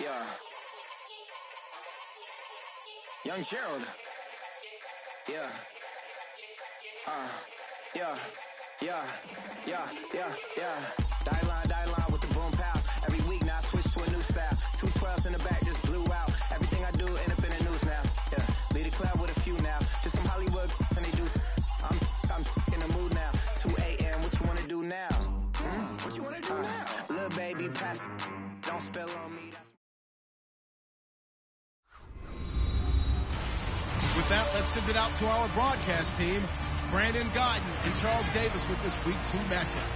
Yeah. Young Gerald. Yeah. Yeah. Die line with the boom pow. Every week now I switch to a new style. 212s in the back just blew out. Everything I do end up in the news now. Yeah. Lead a club with a few now. Just some Hollywood and they do. I'm in the mood now. 2 a.m. What you wanna do now? What you wanna do now? Little baby, pass. Don't spill on me. With that, let's send it out to our broadcast team. Brandon Godden and Charles Davis with this Week 2 matchup.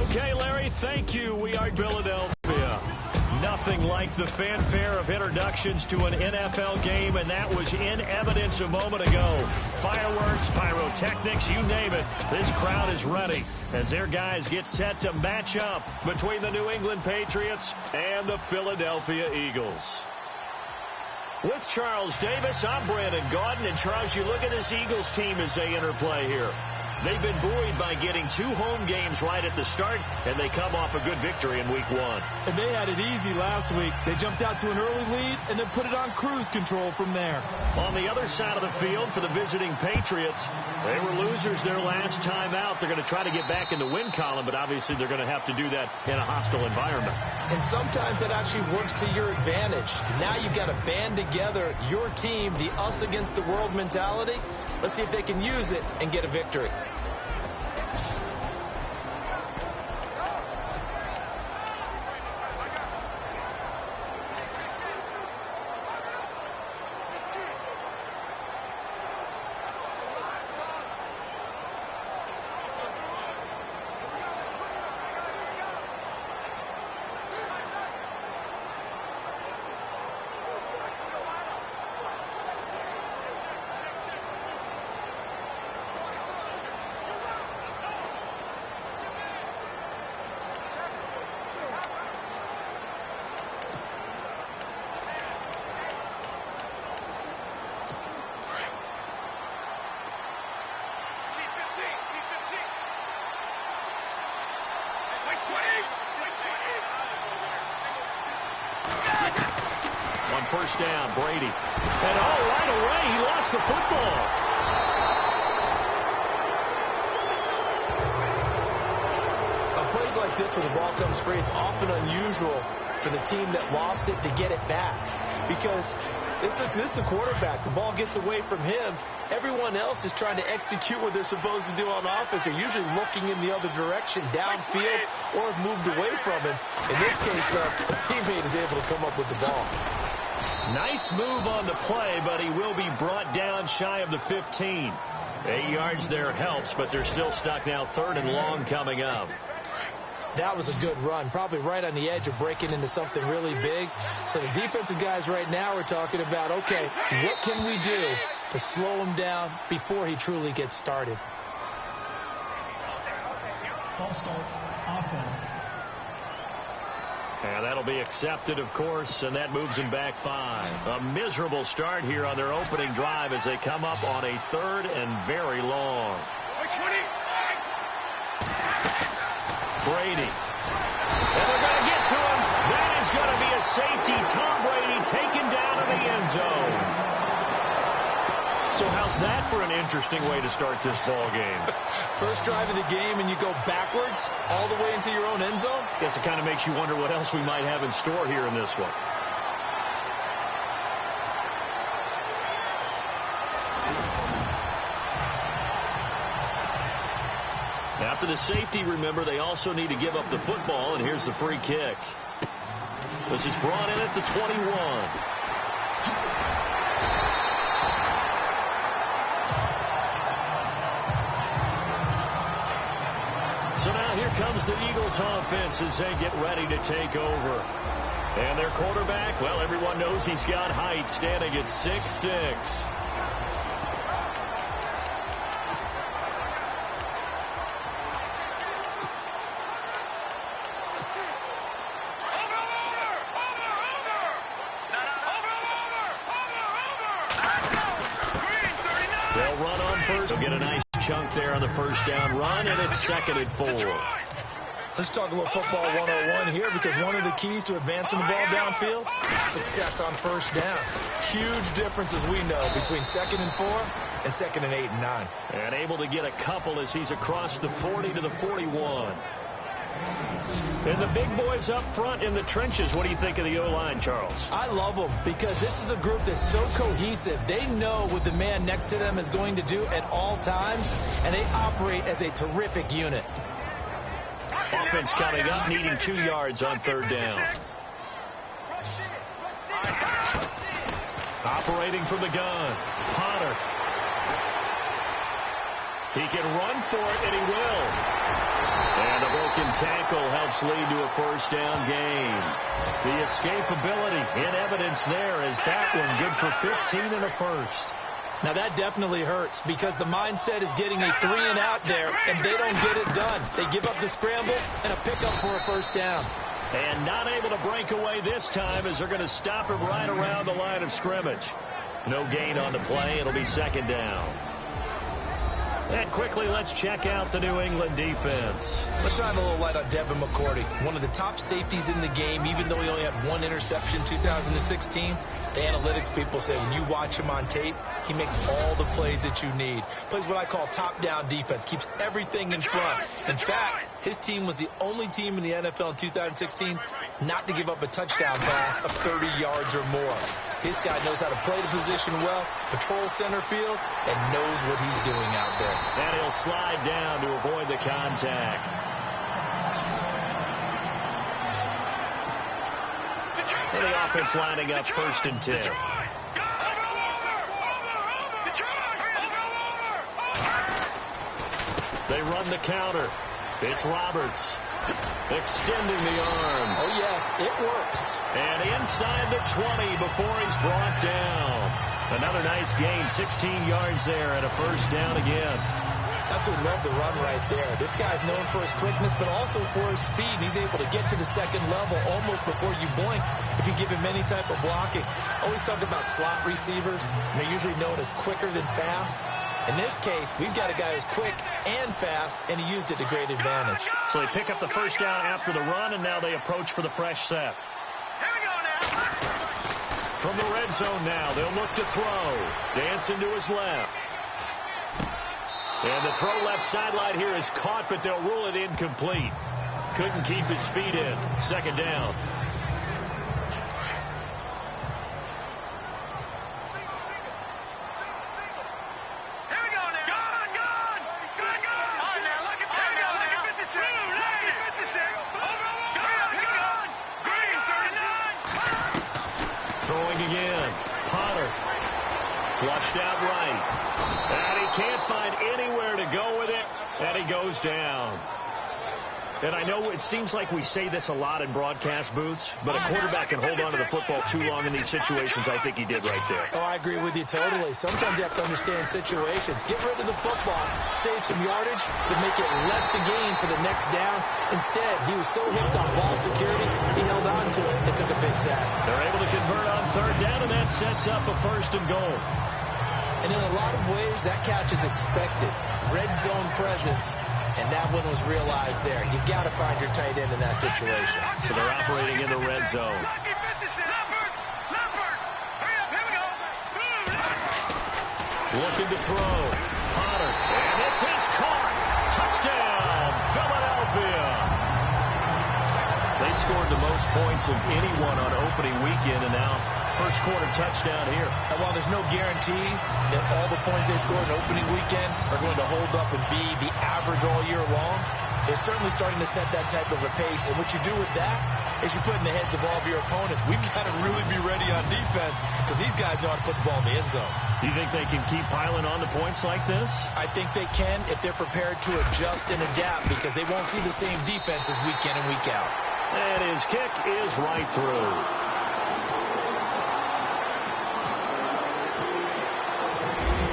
Okay, Larry, thank you. We are Philadelphia. Nothing like the fanfare of introductions to an NFL game, and that was in evidence a moment ago. Fireworks, pyrotechnics, you name it. This crowd is ready as their guys get set to match up between the New England Patriots and the Philadelphia Eagles. With Charles Davis, I'm Brandon Gaudin. And, Charles, you look at this Eagles team as they interplay here. They've been buoyed by getting 2 home games right at the start, and they come off a good victory in Week 1. And they had it easy last week. They jumped out to an early lead and then put it on cruise control from there. On the other side of the field for the visiting Patriots, they were losers their last time out. They're going to try to get back in the win column, but obviously they're going to have to do that in a hostile environment. And sometimes that actually works to your advantage. Now you've got to band together your team, the us against the world mentality. Let's see if they can use it and get a victory. First down, Brady. And right away, he lost the football. On plays like this where the ball comes free, it's often unusual for the team that lost it to get it back. Because this is the quarterback. The ball gets away from him. Everyone else is trying to execute what they're supposed to do on offense. They're usually looking in the other direction, downfield, or have moved away from him. In this case, though, a teammate is able to come up with the ball. Nice move on the play, but he will be brought down shy of the 15. 8 yards there helps, but they're still stuck now. 3rd and long coming up. That was a good run, probably right on the edge of breaking into something really big. So the defensive guys right now are talking about, okay, what can we do to slow him down before he truly gets started? False start, offense. And that'll be accepted, of course, and that moves them back 5. A miserable start here on their opening drive as they come up on a 3rd and very long. Brady. And they're going to get to him. That is going to be a safety. Tom Brady taken down in the end zone. So how's that for an interesting way to start this ball game? First drive of the game and you go backwards all the way into your own end zone? Guess it kind of makes you wonder what else we might have in store here in this one. After the safety, remember, they also need to give up the football, and here's the free kick. This is brought in at the 21. So now here comes the Eagles offense as they get ready to take over. And their quarterback, well, everyone knows he's got height, standing at 6'6". first. He'll get a nice chunk there on the first down run, and it's 2nd and 4. Let's talk a little football 101 here, because one of the keys to advancing the ball downfield, success on first down. Huge difference, as we know, between 2nd and 4 and 2nd and 8 and 9. And able to get a couple as he's across the 40 to the 41. And the big boys up front in the trenches. What do you think of the O-line, Charles? I love them, because this is a group that's so cohesive. They know what the man next to them is going to do at all times, and they operate as a terrific unit. Offense coming up, needing 2 yards on 3rd down. Operating from the gun, Potter. He can run for it, and he will. And a broken tackle helps lead to a first down gain. The escapability in evidence there is that one good for 15 and a first. Now that definitely hurts, because the mindset is getting a 3 and out there, and they don't get it done. They give up the scramble and a pickup for a first down. And not able to break away this time, as they're going to stop him right around the line of scrimmage. No gain on the play. It'll be 2nd down. And quickly, let's check out the New England defense. Let's shine a little light on Devin McCourty, one of the top safeties in the game, even though he only had 1 interception in 2016. The analytics people say when you watch him on tape, he makes all the plays that you need. Plays what I call top-down defense, keeps everything in front. In fact, his team was the only team in the NFL in 2016 not to give up a touchdown pass of 30 yards or more. This guy knows how to play the position well, patrol center field, and knows what he's doing out there. And he'll slide down to avoid the contact. So the offense lining up 1st and 10. They run the counter. It's Roberts extending the arm. Oh, yes, it works. And inside the 20 before he's brought down. Another nice gain, 16 yards there, and a first down again. Absolutely love the run right there. This guy's known for his quickness, but also for his speed. And he's able to get to the 2nd level almost before you blink if you give him any type of blocking. Always talk about slot receivers, and they're usually known as quicker than fast. In this case, we've got a guy who's quick and fast, and he used it to great advantage. So they pick up the first down after the run, and now they approach for the fresh set. Here we go now. From the red zone now, they'll look to throw. Dancing to his left. And the throw left sideline here is caught, but they'll rule it incomplete. Couldn't keep his feet in. 2nd down. Throwing again. Potter. Flushed out right. And he can't find anywhere to go with it. And he goes down. And I know it seems like we say this a lot in broadcast booths, but a quarterback can hold on to the football too long in these situations. I think he did right there. Oh, I agree with you totally. Sometimes you have to understand situations. Get rid of the football, save some yardage, but make it less to gain for the next down. Instead, he was so hooked on ball security, he held on to it and took a big sack. They're able to convert on 3rd down, and that sets up a 1st and goal. And in a lot of ways, that catch is expected. Red zone presence. And that one was realized there. You've got to find your tight end in that situation. So they're operating in the red zone. Looking to throw. Potter. And this is caught. Touchdown, Philadelphia. They scored the most points of anyone on opening weekend, and now first quarter touchdown here. And while there's no guarantee that all the points they score in opening weekend are going to hold up and be the average all year long, they're certainly starting to set that type of a pace. And what you do with that is you put in the heads of all of your opponents, we've got to really be ready on defense, because these guys know how to put the ball in the end zone. You think they can keep piling on the points like this? I think they can if they're prepared to adjust and adapt, because they won't see the same defenses week in and week out. And his kick is right through.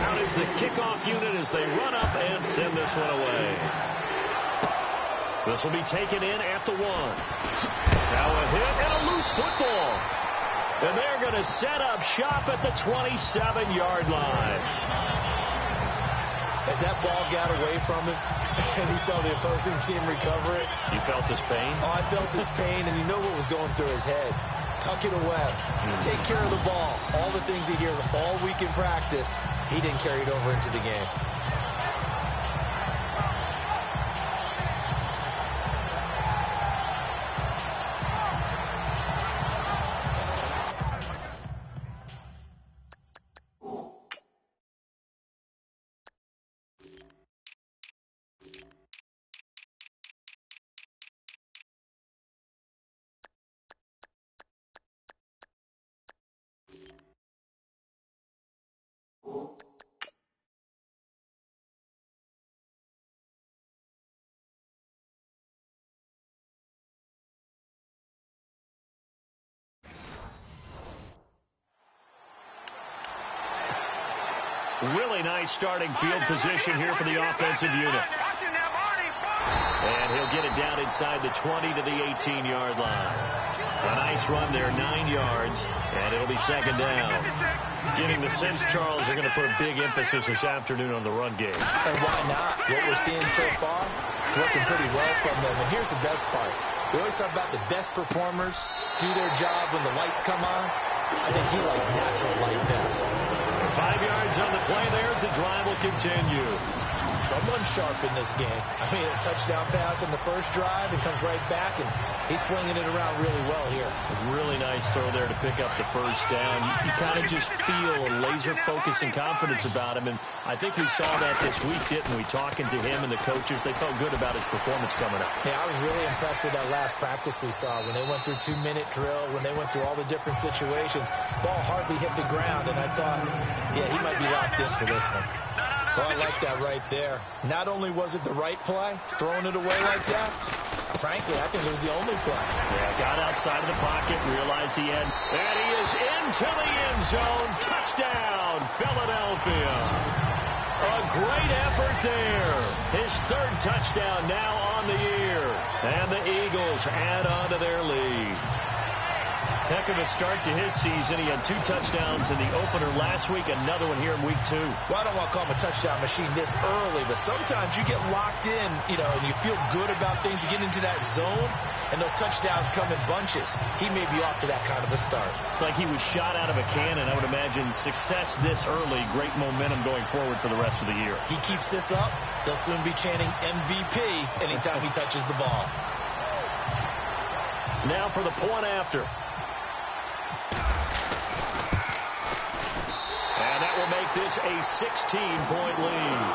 Out is the kickoff unit as they run up and send this one away. This will be taken in at the 1. Now a hit and a loose football. And they're going to set up shop at the 27-yard line. As that ball got away from him, and he saw the opposing team recover it. You felt his pain? Oh, I felt his pain, and you know what was going through his head. Tuck it away. Take care of the ball. All the things he hears all week in practice, he didn't carry it over into the game. Really nice starting field position here for the offensive unit. And he'll get it down inside the 20 to the 18-yard line. A nice run there, 9 yards, and it'll be second down. Getting the sense, Charles, are going to put a big emphasis this afternoon on the run game. And why not? What we're seeing so far, working pretty well from them. And here's the best part. We always talk about the best performers do their job when the lights come on. I think he likes natural light best. 5 yards on the play there as the drive will continue. Someone sharp in this game. I mean, a touchdown pass on the first drive and comes right back, and he's flinging it around really well here. A really nice throw there to pick up the first down. You kind of just feel a laser focus and confidence about him, and I think we saw that this week, didn't we? Talking to him and the coaches, they felt good about his performance coming up. Yeah, I was really impressed with that last practice we saw when they went through 2-minute drill, when they went through all the different situations. Ball hardly hit the ground, and I thought, yeah, he might be locked in for this one. Well, I like that right there. Not only was it the right play, throwing it away like that, frankly, I think it was the only play. Yeah, got outside of the pocket, realized he had, and he is into the end zone. Touchdown, Philadelphia. A great effort there. His third touchdown now on the year. And the Eagles add on to their lead. Heck of a start to his season. He had 2 touchdowns in the opener last week, another one here in week 2. Well, I don't want to call him a touchdown machine this early, but sometimes you get locked in, and you feel good about things. You get into that zone, and those touchdowns come in bunches. He may be off to that kind of a start. It's like he was shot out of a cannon. I would imagine success this early, great momentum going forward for the rest of the year. He keeps this up, they'll soon be chanting MVP anytime he touches the ball. Now for the point after. And that will make this a 16-point lead.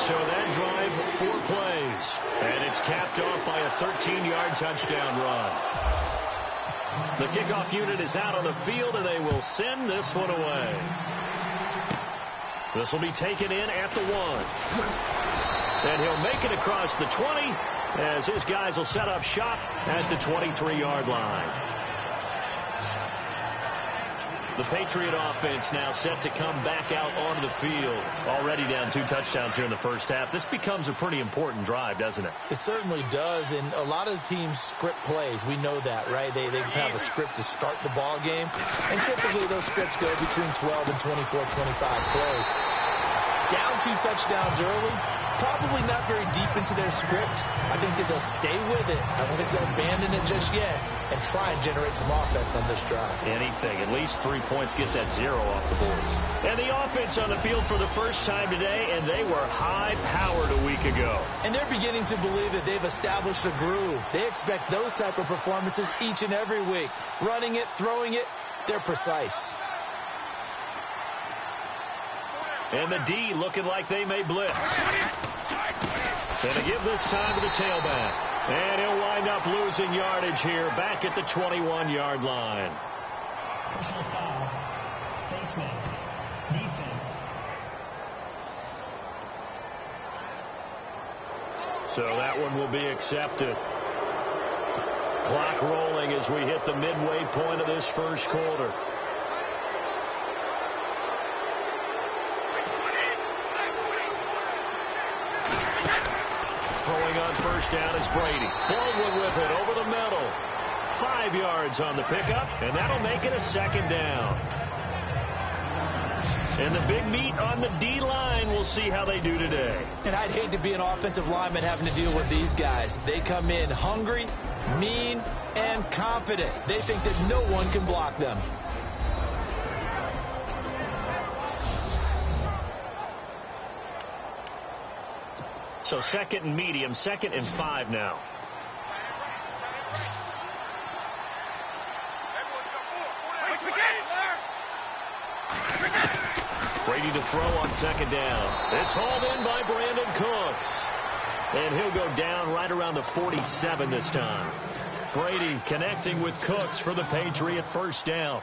So that drive, 4 plays. And it's capped off by a 13-yard touchdown run. The kickoff unit is out on the field, and they will send this one away. This will be taken in at the 1. And he'll make it across the 20 as his guys will set up shop at the 23-yard line. The Patriot offense now set to come back out onto the field. Already down 2 touchdowns here in the first half. This becomes a pretty important drive, doesn't it? It certainly does, and a lot of the teams script plays. We know that, right? They have a script to start the ball game, and typically those scripts go between 12 and 24, 25 plays. Down 2 touchdowns early, probably not very deep into their script. I think that they'll stay with it. I don't think they'll abandon it just yet and try and generate some offense on this drive. Anything. At least 3 points, get that 0 off the board. And the offense on the field for the first time today, and they were high-powered a week ago. And they're beginning to believe that they've established a groove. They expect those type of performances each and every week. Running it, throwing it, they're precise. And the D looking like they may blitz. And to give this time to the tailback. And he'll wind up losing yardage here back at the 21-yard line. Personal foul. Face mask. Defense. So that one will be accepted. Clock rolling as we hit the midway point of this first quarter. Throwing on first down is Brady. Baldwin with it over the middle. 5 yards on the pickup, and that'll make it a second down. And the big meat on the D-line, we'll see how they do today. And I'd hate to be an offensive lineman having to deal with these guys. They come in hungry, mean, and confident. They think that no one can block them. So 2nd and medium, 2nd and 5 now. Brady to throw on 2nd down. It's hauled in by Brandon Cooks. And he'll go down right around the 47 this time. Brady connecting with Cooks for the Patriot 1st down.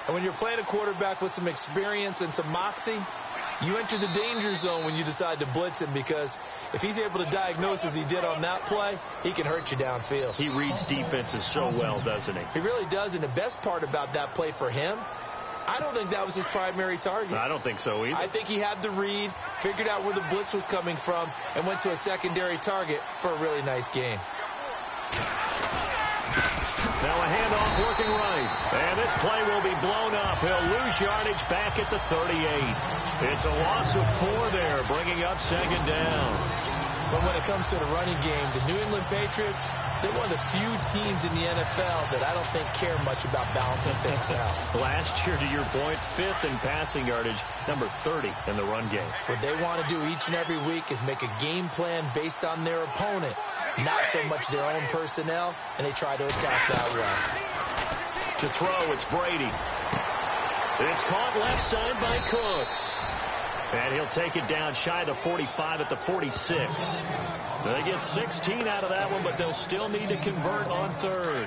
And when you're playing a quarterback with some experience and some moxie, you enter the danger zone when you decide to blitz him, because if he's able to diagnose as he did on that play, he can hurt you downfield. He reads defenses so well, doesn't he? He really does, and the best part about that play for him, I don't think that was his primary target. I don't think so either. I think he had the read, figured out where the blitz was coming from, and went to a secondary target for a really nice game. Now a handoff working right. And this play will be blown up. He'll lose yardage back at the 38. It's a loss of 4 there, bringing up 2nd down. But when it comes to the running game, the New England Patriots, they're one of the few teams in the NFL that I don't think care much about balancing things out. Last year, to your point, 5th in passing yardage, number 30 in the run game. What they want to do each and every week is make a game plan based on their opponent, not so much their own personnel, and they try to attack that way. To throw, it's Brady. It's caught left side by Cooks. And he'll take it down shy to 45 at the 46. They get 16 out of that one, but they'll still need to convert on 3rd.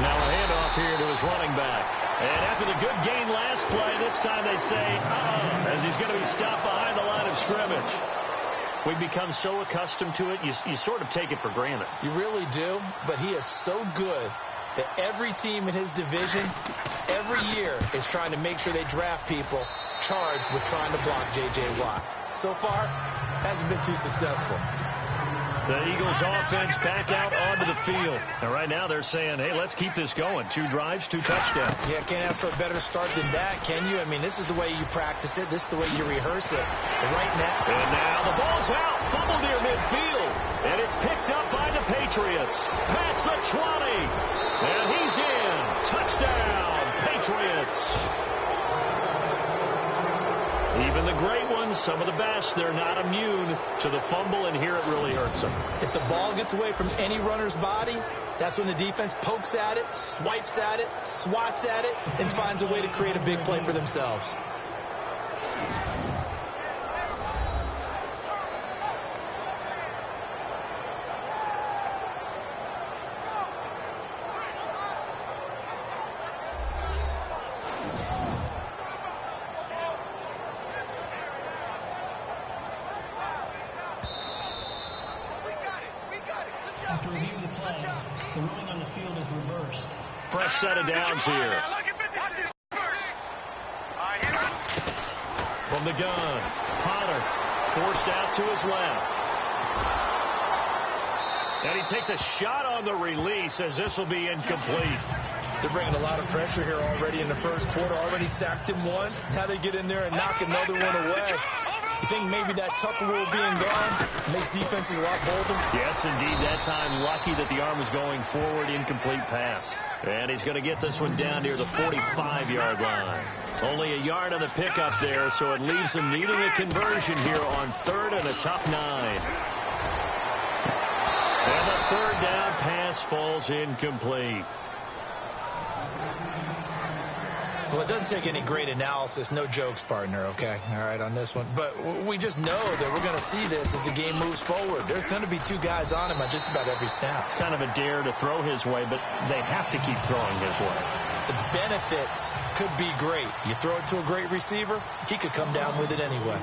Now a handoff here to his running back. And after the good gain last play, this time they say, as he's going to be stopped behind the line of scrimmage. We've become so accustomed to it, you sort of take it for granted. You really do, but he is so good that every team in his division, every year, is trying to make sure they draft people charged with trying to block J.J. Watt. So far, hasn't been too successful. The Eagles offense back out onto the field. And right now they're saying, hey, let's keep this going. 2 drives, 2 touchdowns. Yeah, can't ask for a better start than that, can you? I mean, this is the way you practice it. This is the way you rehearse it. Right now. And now the ball's out. Fumble near midfield. And it's picked up by the Patriots. Past the 20. And he's in. Touchdown, Patriots. Even the great ones, some of the best, they're not immune to the fumble, and here it really hurts them. If the ball gets away from any runner's body, that's when the defense pokes at it, swipes at it, swats at it, and finds a way to create a big play for themselves. After reviewing the play, the ruling on the field is reversed. Fresh set of downs here. From the gun, Potter forced out to his left. And he takes a shot on the release as this will be incomplete. They're bringing a lot of pressure here already in the first quarter. Already sacked him once. Now they get in there and knock another one away. You think maybe that Tucker rule being gone makes defenses a lot bolder? Yes, indeed. That time, lucky that the arm was going forward. Incomplete pass. And he's going to get this one down near the 45-yard line. Only a yard on the pickup there, so it leaves him needing a conversion here on 3rd and a tough 9. And the 3rd down pass falls incomplete. Well, it doesn't take any great analysis. No jokes, partner, okay? All right, on this one. But we just know that we're going to see this as the game moves forward. There's going to be 2 guys on him on just about every snap. It's kind of a dare to throw his way, but they have to keep throwing his way. The benefits could be great. You throw it to a great receiver, he could come down with it anyway.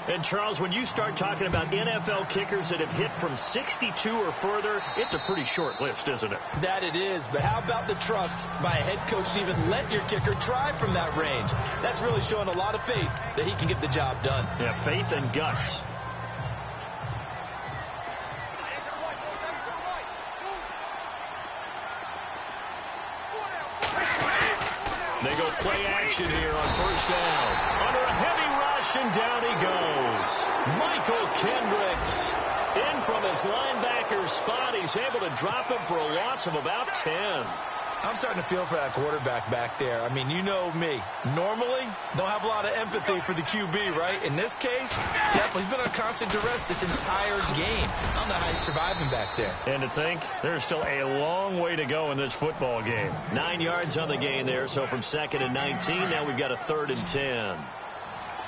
And, Charles, when you start talking about NFL kickers that have hit from 62 or further, it's a pretty short list, isn't it? That it is, but how about the trust by a head coach to even let your kicker try from that range? That's really showing a lot of faith that he can get the job done. Yeah, faith and guts. They go play action here on first down. Under a heavy rush, and down he goes. Michael Kendricks in from his linebacker spot. He's able to drop him for a loss of about 10. I'm starting to feel for that quarterback back there. I mean, you know me. Normally, don't have a lot of empathy for the QB, right? In this case, definitely. He's been on constant duress this entire game. I don't know how he's surviving back there. And to think, there's still a long way to go in this football game. 9 yards on the gain there, so from 2nd and 19, now we've got a 3rd and 10.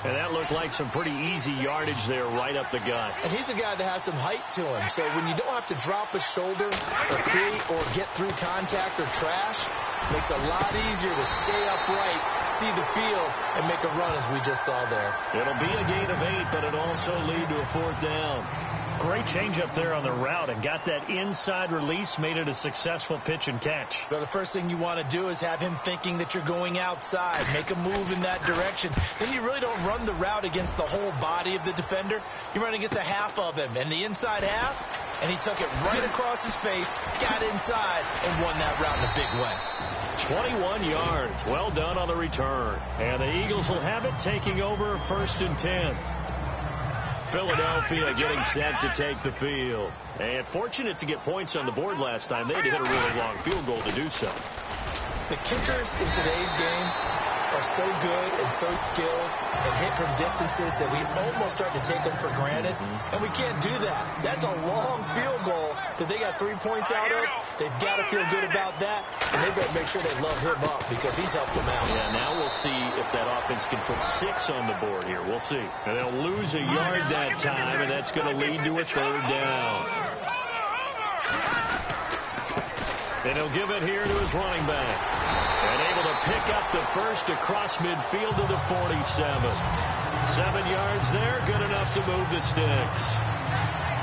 And that looked like some pretty easy yardage there right up the gut. And he's a guy that has some height to him. So when you don't have to drop a shoulder or create or get through contact or trash, it makes it a lot easier to stay upright, see the field, and make a run as we just saw there. It'll be a gain of 8, but it'll also lead to a 4th down. Great change up there on the route and got that inside release, made it a successful pitch and catch. So the first thing you want to do is have him thinking that you're going outside, make a move in that direction. Then you really don't run the route against the whole body of the defender. You run against a half of him, and the inside half, and he took it right across his face, got inside, and won that route in a big way. 21 yards. Well done on the return. And the Eagles will have it, taking over 1st and 10. Philadelphia getting set to take the field. And fortunate to get points on the board last time. They had to hit a really long field goal to do so. The kickers in today's game are so good and so skilled and hit from distances that we almost start to take them for granted. And we can't do that. That's a long field goal that they got 3 points out of. They've got to feel good about that. And they better make sure they love him up because he's helped them out. Yeah, now we'll see if that offense can put 6 on the board here. We'll see. And they'll lose a yard that time, and that's going to lead to a 3rd down. And he'll give it here to his running back. And able to pick up the first across midfield to the 47. 7 yards there, good enough to move the sticks.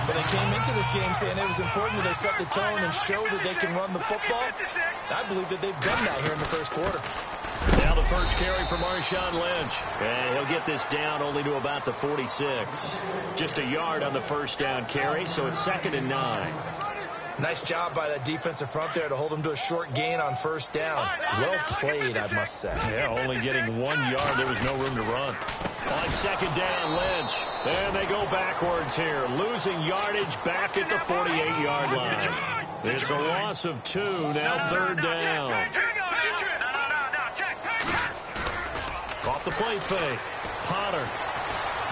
But they came into this game saying it was important that they set the tone and show that they can run the football. I believe that they've done that here in the first quarter. Now the first carry for Marshawn Lynch. And he'll get this down only to about the 46. Just a yard on the first down carry, so it's 2nd and 9. Nice job by that defensive front there to hold him to a short gain on first down. Well played, I must say. Yeah, only getting 1 yard. There was no room to run. On 2nd down, Lynch. And they go backwards here. Losing yardage back at the 48-yard line. It's a loss of 2. Now 3rd down. Off the play fake. Potter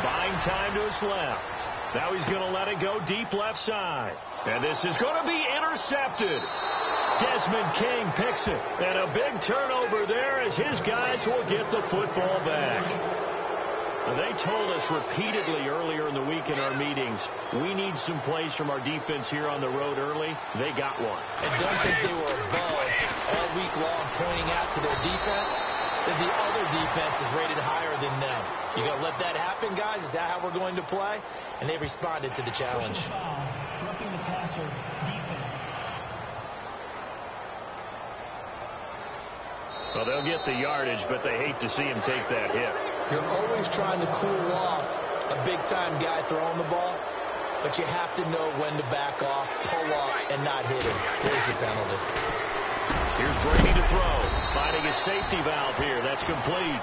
buying time to his left. Now he's going to let it go deep left side. And this is going to be intercepted. Desmond King picks it. And a big turnover there as his guys will get the football back. They told us repeatedly earlier in the week in our meetings, we need some plays from our defense here on the road early. They got one. And don't think they were above all week long pointing out to their defense that the other defense is rated higher than them. You going to let that happen, guys? Is that how we're going to play? And they responded to the challenge. Roughing the passer defense. Well, they'll get the yardage, but they hate to see him take that hit. You're always trying to cool off a big-time guy throwing the ball, but you have to know when to back off, pull up, and not hit him. Here's the penalty. Here's Brady to throw. Finding his safety valve here. That's complete.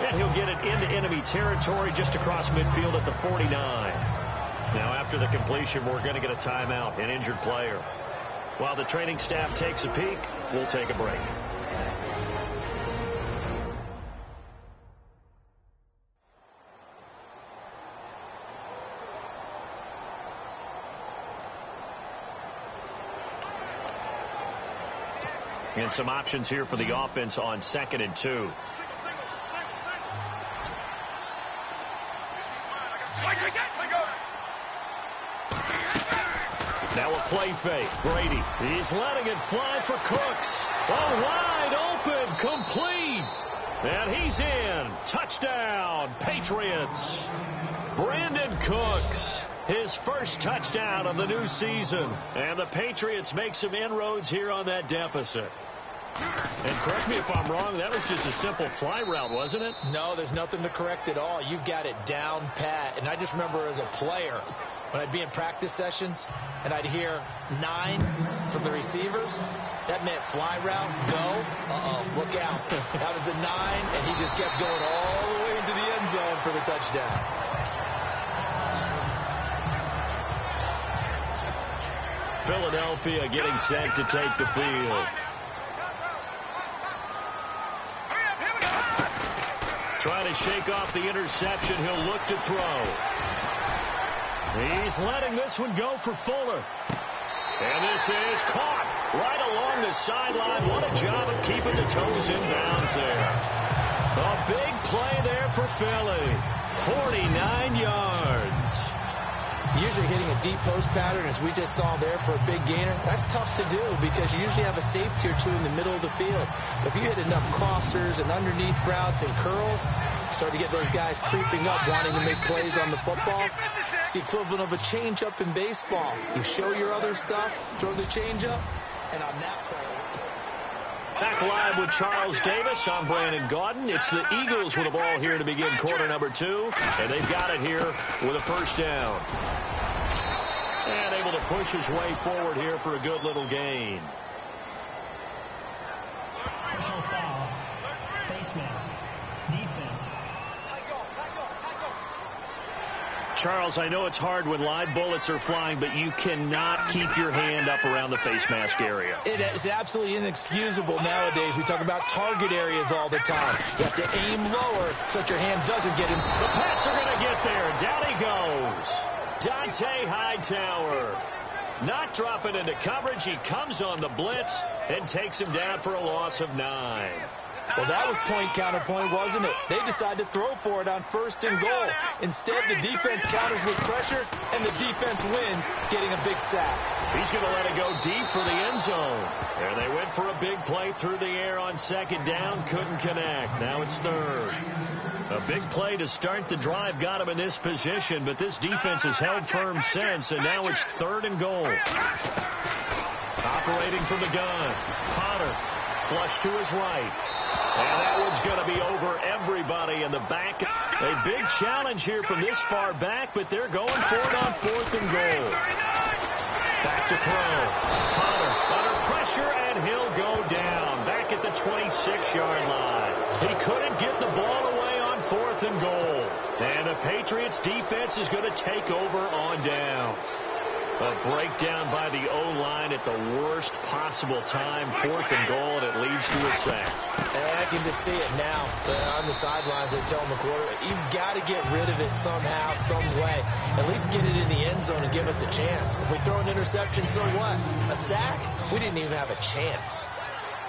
And he'll get it into enemy territory just across midfield at the 49. Now, after the completion, we're going to get a timeout, an injured player. While the training staff takes a peek, we'll take a break. And some options here for the offense on 2nd and 2. Now a play fake. Brady. He's letting it fly for Cooks. Oh, wide open. Complete. And he's in. Touchdown, Patriots. Brandon Cooks. His first touchdown of the new season. And the Patriots make some inroads here on that deficit. And correct me if I'm wrong, that was just a simple fly route, wasn't it? No, there's nothing to correct at all. You've got it down pat. And I just remember as a player, when I'd be in practice sessions and I'd hear 9, from the receivers, that meant fly route, go, look out. That was the 9, and he just kept going all the way into the end zone for the touchdown. Philadelphia getting set to take the field. Trying to shake off the interception. He'll look to throw. He's letting this one go for Fuller. And this is caught right along the sideline. What a job of keeping the toes in bounds there. A big play there for Philly. 49 yards. Usually hitting a deep post pattern, as we just saw there, for a big gainer, that's tough to do because you usually have a safety or two in the middle of the field. If you hit enough crossers and underneath routes and curls, start to get those guys creeping up, wanting to make plays on the football. It's the equivalent of a changeup in baseball. You show your other stuff, throw the changeup, and on that play. Back live with Charles Davis. I'm Brandon Gaudin. It's the Eagles with the ball here to begin quarter number 2. And they've got it here with a first down. And able to push his way forward here for a good little gain. Personal foul. Face mask. Defense. Charles, I know it's hard when live bullets are flying, but you cannot keep your hand up around the face mask area. It is absolutely inexcusable nowadays. We talk about target areas all the time. You have to aim lower so that your hand doesn't get in. The Pats are going to get there. Down he goes. Dante Hightower. Not dropping into coverage. He comes on the blitz and takes him down for a loss of 9. Well, that was point counterpoint, wasn't it? They decided to throw for it on 1st and goal. Instead, the defense counters with pressure, and the defense wins, getting a big sack. He's going to let it go deep for the end zone. And they went for a big play through the air on 2nd down. Couldn't connect. Now it's 3rd. A big play to start the drive got him in this position, but this defense has held firm since, and now it's 3rd and goal. Operating from the gun. Potter, flush to his right. And that one's going to be over everybody in the back. A big challenge here from this far back, but they're going for it on 4th and goal. Back to throw. Potter under pressure, and he'll go down. Back at the 26-yard line. He couldn't get the ball away on 4th and goal. And the Patriots defense is going to take over on down. A breakdown by the O-line at the worst possible time. 4th and goal, and it leads to a sack. And I can just see it now on the sidelines. They tell McCoy, you've got to get rid of it somehow, some way. At least get it in the end zone and give us a chance. If we throw an interception, so what? A sack? We didn't even have a chance.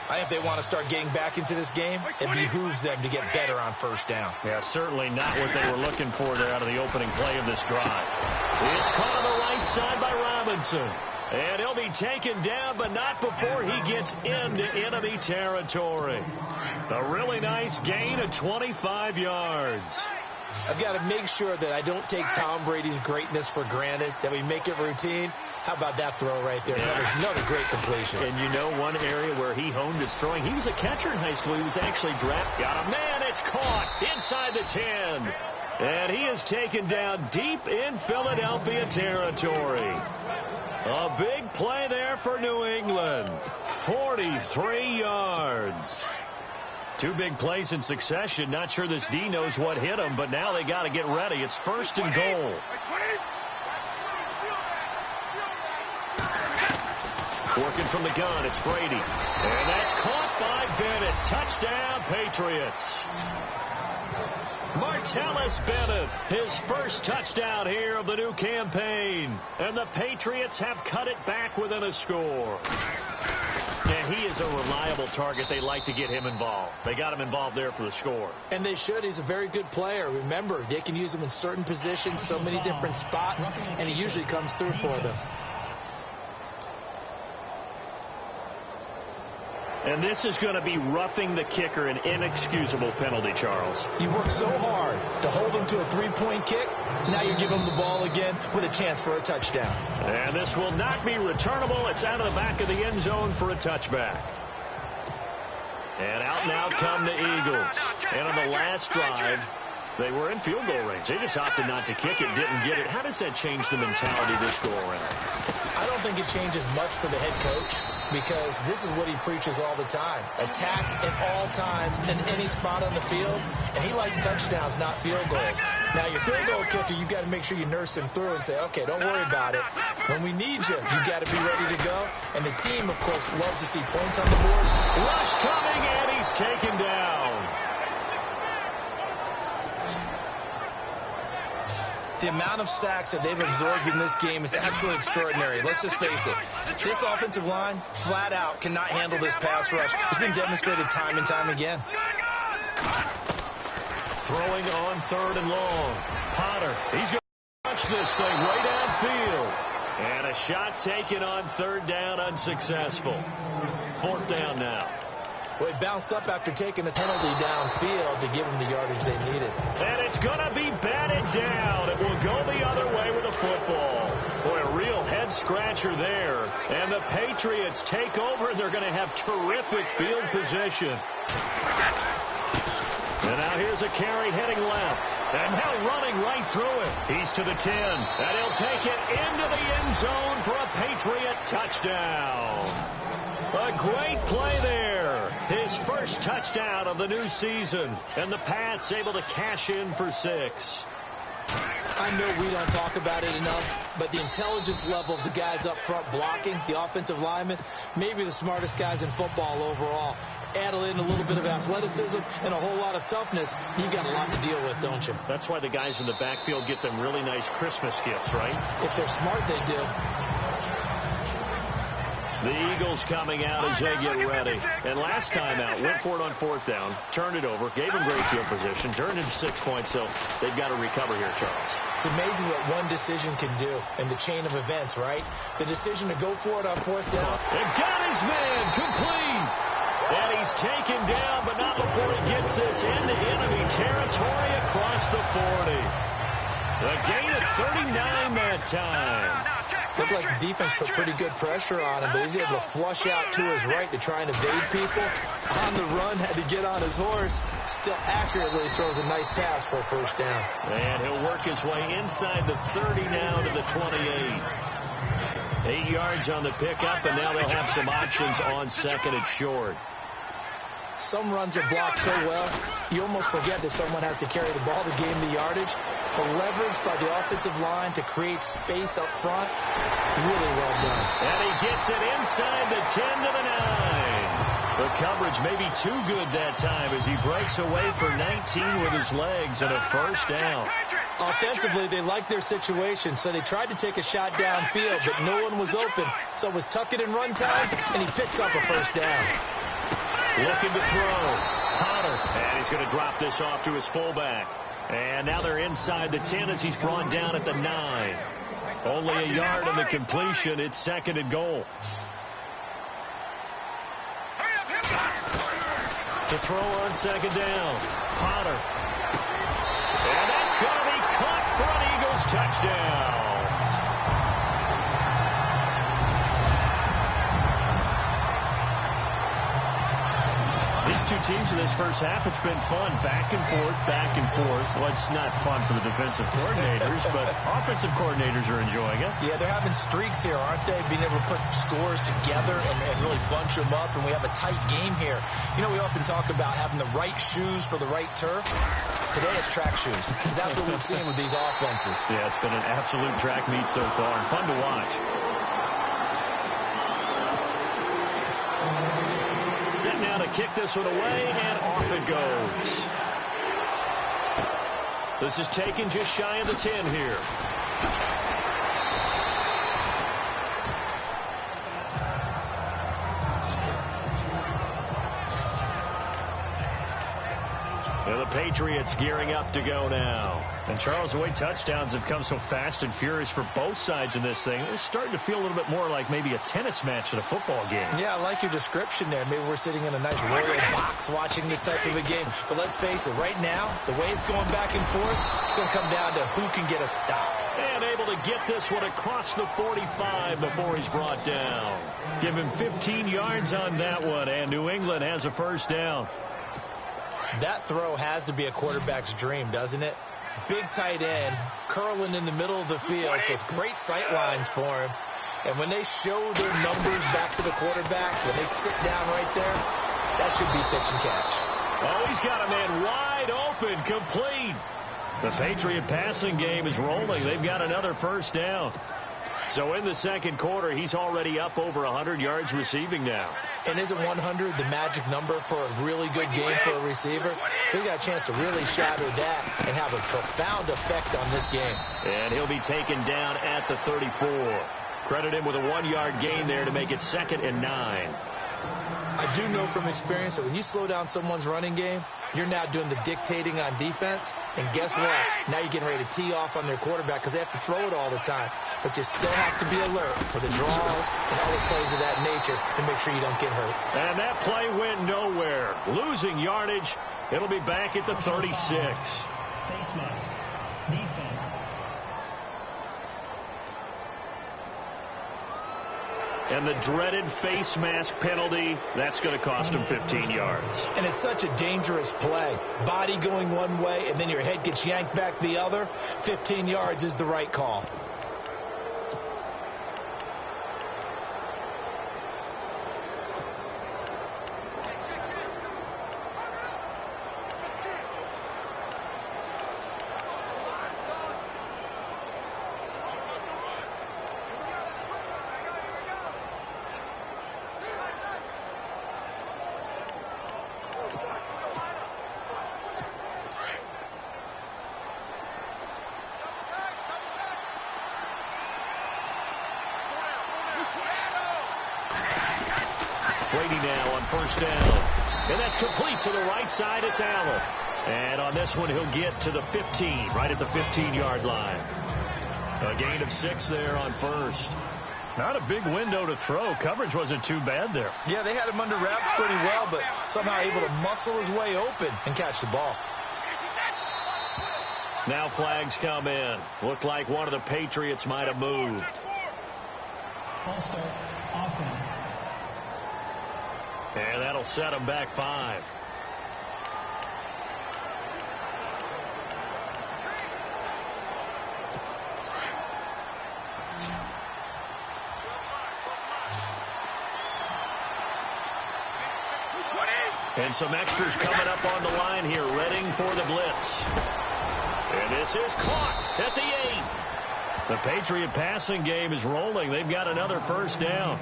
I think they want to start getting back into this game. It behooves them to get better on 1st down. Yeah, certainly not what they were looking for there out of the opening play of this drive. It's caught on the right side by Robinson. And he'll be taken down, but not before he gets into enemy territory. A really nice gain of 25 yards. I've got to make sure that I don't take Tom Brady's greatness for granted, that we make it routine. How about that throw right there? Yeah. Another great completion. And you know one area where he honed his throwing. He was a catcher in high school. He was actually drafted. Got a man. It's caught inside the 10. And he is taken down deep in Philadelphia territory. A big play there for New England. 43 yards. 2 big plays in succession. Not sure this D knows what hit him, but now they got to get ready. It's 1st and goal. Working from the gun, it's Brady. And that's caught by Bennett. Touchdown, Patriots. Martellus Bennett, his first touchdown here of the new campaign. And the Patriots have cut it back within a score. And he is a reliable target. They like to get him involved. They got him involved there for the score. And they should. He's a very good player. Remember, they can use him in certain positions, so many different spots, and he usually comes through for them. And this is going to be roughing the kicker, an inexcusable penalty, Charles. You worked so hard to hold him to a 3-point kick. Now you give him the ball again with a chance for a touchdown. And this will not be returnable. It's out of the back of the end zone for a touchback. And out now come the Eagles. And on the last drive, They were in field goal range. They just opted not to kick it, didn't get it. How does that change the mentality this go around? I don't think it changes much for the head coach because this is what he preaches all the time. Attack at all times in any spot on the field, and he likes touchdowns, not field goals. Now, your field goal kicker, you've got to make sure you nurse him through and say, okay, don't worry about it. When we need you, you've got to be ready to go. And the team, of course, loves to see points on the board. Rush coming, and he's taken down. The amount of sacks that they've absorbed in this game is absolutely extraordinary. Let's just face it. This offensive line, flat out, cannot handle this pass rush. It's been demonstrated time and time again. Throwing on 3rd and long. Potter, he's going to launch this thing way downfield. And a shot taken on 3rd down, unsuccessful. 4th down now. Well, he bounced up after taking his penalty downfield to give him the yardage they needed. And it's going to be batted down. It will go the other way with a football. Boy, a real head-scratcher there. And the Patriots take over, and they're going to have terrific field position. And now here's a carry heading left. And now running right through it. He's to the 10. And he'll take it into the end zone for a Patriot touchdown. A great play there. His first touchdown of the new season. And the Pats able to cash in for 6. I know we don't talk about it enough, but the intelligence level of the guys up front blocking, the offensive linemen, maybe the smartest guys in football overall. Add in a little bit of athleticism and a whole lot of toughness, you've got a lot to deal with, don't you? That's why the guys in the backfield get them really nice Christmas gifts, right? If they're smart, they do. The Eagles coming out as they get ready. And last time out, went for it on 4th down, turned it over, gave them great field position, turned into 6 points, so they've got to recover here, Charles. It's amazing what one decision can do in the chain of events, right? The decision to go for it on 4th down. And got his man complete. And he's taken down, but not before he gets this into enemy territory across the 40. A gain of 39 that time. Looked like the defense put pretty good pressure on him, but he's able to flush out to his right to try and evade people. On the run, had to get on his horse. Still accurately throws a nice pass for a 1st down. And he'll work his way inside the 30 now to the 28. 8 yards on the pickup, and now they'll have some options on 2nd and short. Some runs are blocked so well, you almost forget that someone has to carry the ball to gain the yardage. The leverage by the offensive line to create space up front, really well done. And he gets it inside the 10 to the 9. The coverage may be too good that time as he breaks away for 19 with his legs and a 1st down. Offensively, they liked their situation, so they tried to take a shot downfield, but no one was open. So it was tuck it in run time, and he picks up a 1st down. Looking to throw. Potter. And he's going to drop this off to his fullback. And now they're inside the 10 as he's brought down at the 9. Only a yard on the completion. It's 2nd and goal. To throw on 2nd down. Potter. And that's going to be caught for an Eagles touchdown. These two teams in this first half, it's been fun. Back and forth, back and forth. Well, it's not fun for the defensive coordinators, but offensive coordinators are enjoying it. Yeah, they're having streaks here, aren't they? Being able to put scores together and really bunch them up, and we have a tight game here. You know, we often talk about having the right shoes for the right turf. Today it's track shoes. That's what we've seen with these offenses. Yeah, it's been an absolute track meet so far. Fun to watch. Set now to kick this one away, and off it goes. This is taken just shy of the 10 here. And the Patriots gearing up to go now. And Charles, the way touchdowns have come so fast and furious for both sides in this thing, it's starting to feel a little bit more like maybe a tennis match at a football game. Yeah, I like your description there. Maybe we're sitting in a nice royal box watching this type of a game. But let's face it, right now, the way it's going back and forth, it's going to come down to who can get a stop. And able to get this one across the 45 before he's brought down. Give him 15 yards on that one, and New England has a 1st down. That throw has to be a quarterback's dream, doesn't it? Big tight end, curling in the middle of the field, so it's great sight lines for him. And when they show their numbers back to the quarterback, when they sit down right there, that should be pitch and catch. Oh, he's got a man wide open, complete. The Patriot passing game is rolling. They've got another first down. So in the second quarter, he's already up over 100 yards receiving now. And isn't 100 the magic number for a really good game for a receiver? So he got a chance to really shatter that and have a profound effect on this game. And he'll be taken down at the 34. Credit him with a 1-yard gain there to make it 2nd and 9. I do know from experience that when you slow down someone's running game, you're now doing the dictating on defense. And guess what? Now you're getting ready to tee off on their quarterback because they have to throw it all the time. But you still have to be alert for the draws and other plays of that nature to make sure you don't get hurt. And that play went nowhere. Losing yardage. It'll be back at the 36. Face mask. Defense. And the dreaded face mask penalty, that's going to cost him 15 yards. And it's such a dangerous play. Body going one way, and then your head gets yanked back the other. 15 yards is the right call. Brady now on first down. And that's complete to the right side. It's Allen. And on this one, he'll get to the 15, right at the 15-yard line. A gain of 6 there on first. Not a big window to throw. Coverage wasn't too bad there. Yeah, they had him under wraps pretty well, but somehow able to muscle his way open and catch the ball. Now flags come in. Looked like one of the Patriots might have moved. False start. Offense. And that'll set him back 5. And some extras coming up on the line here, readying for the blitz. And this is caught at the 8. The Patriot passing game is rolling. They've got another first down.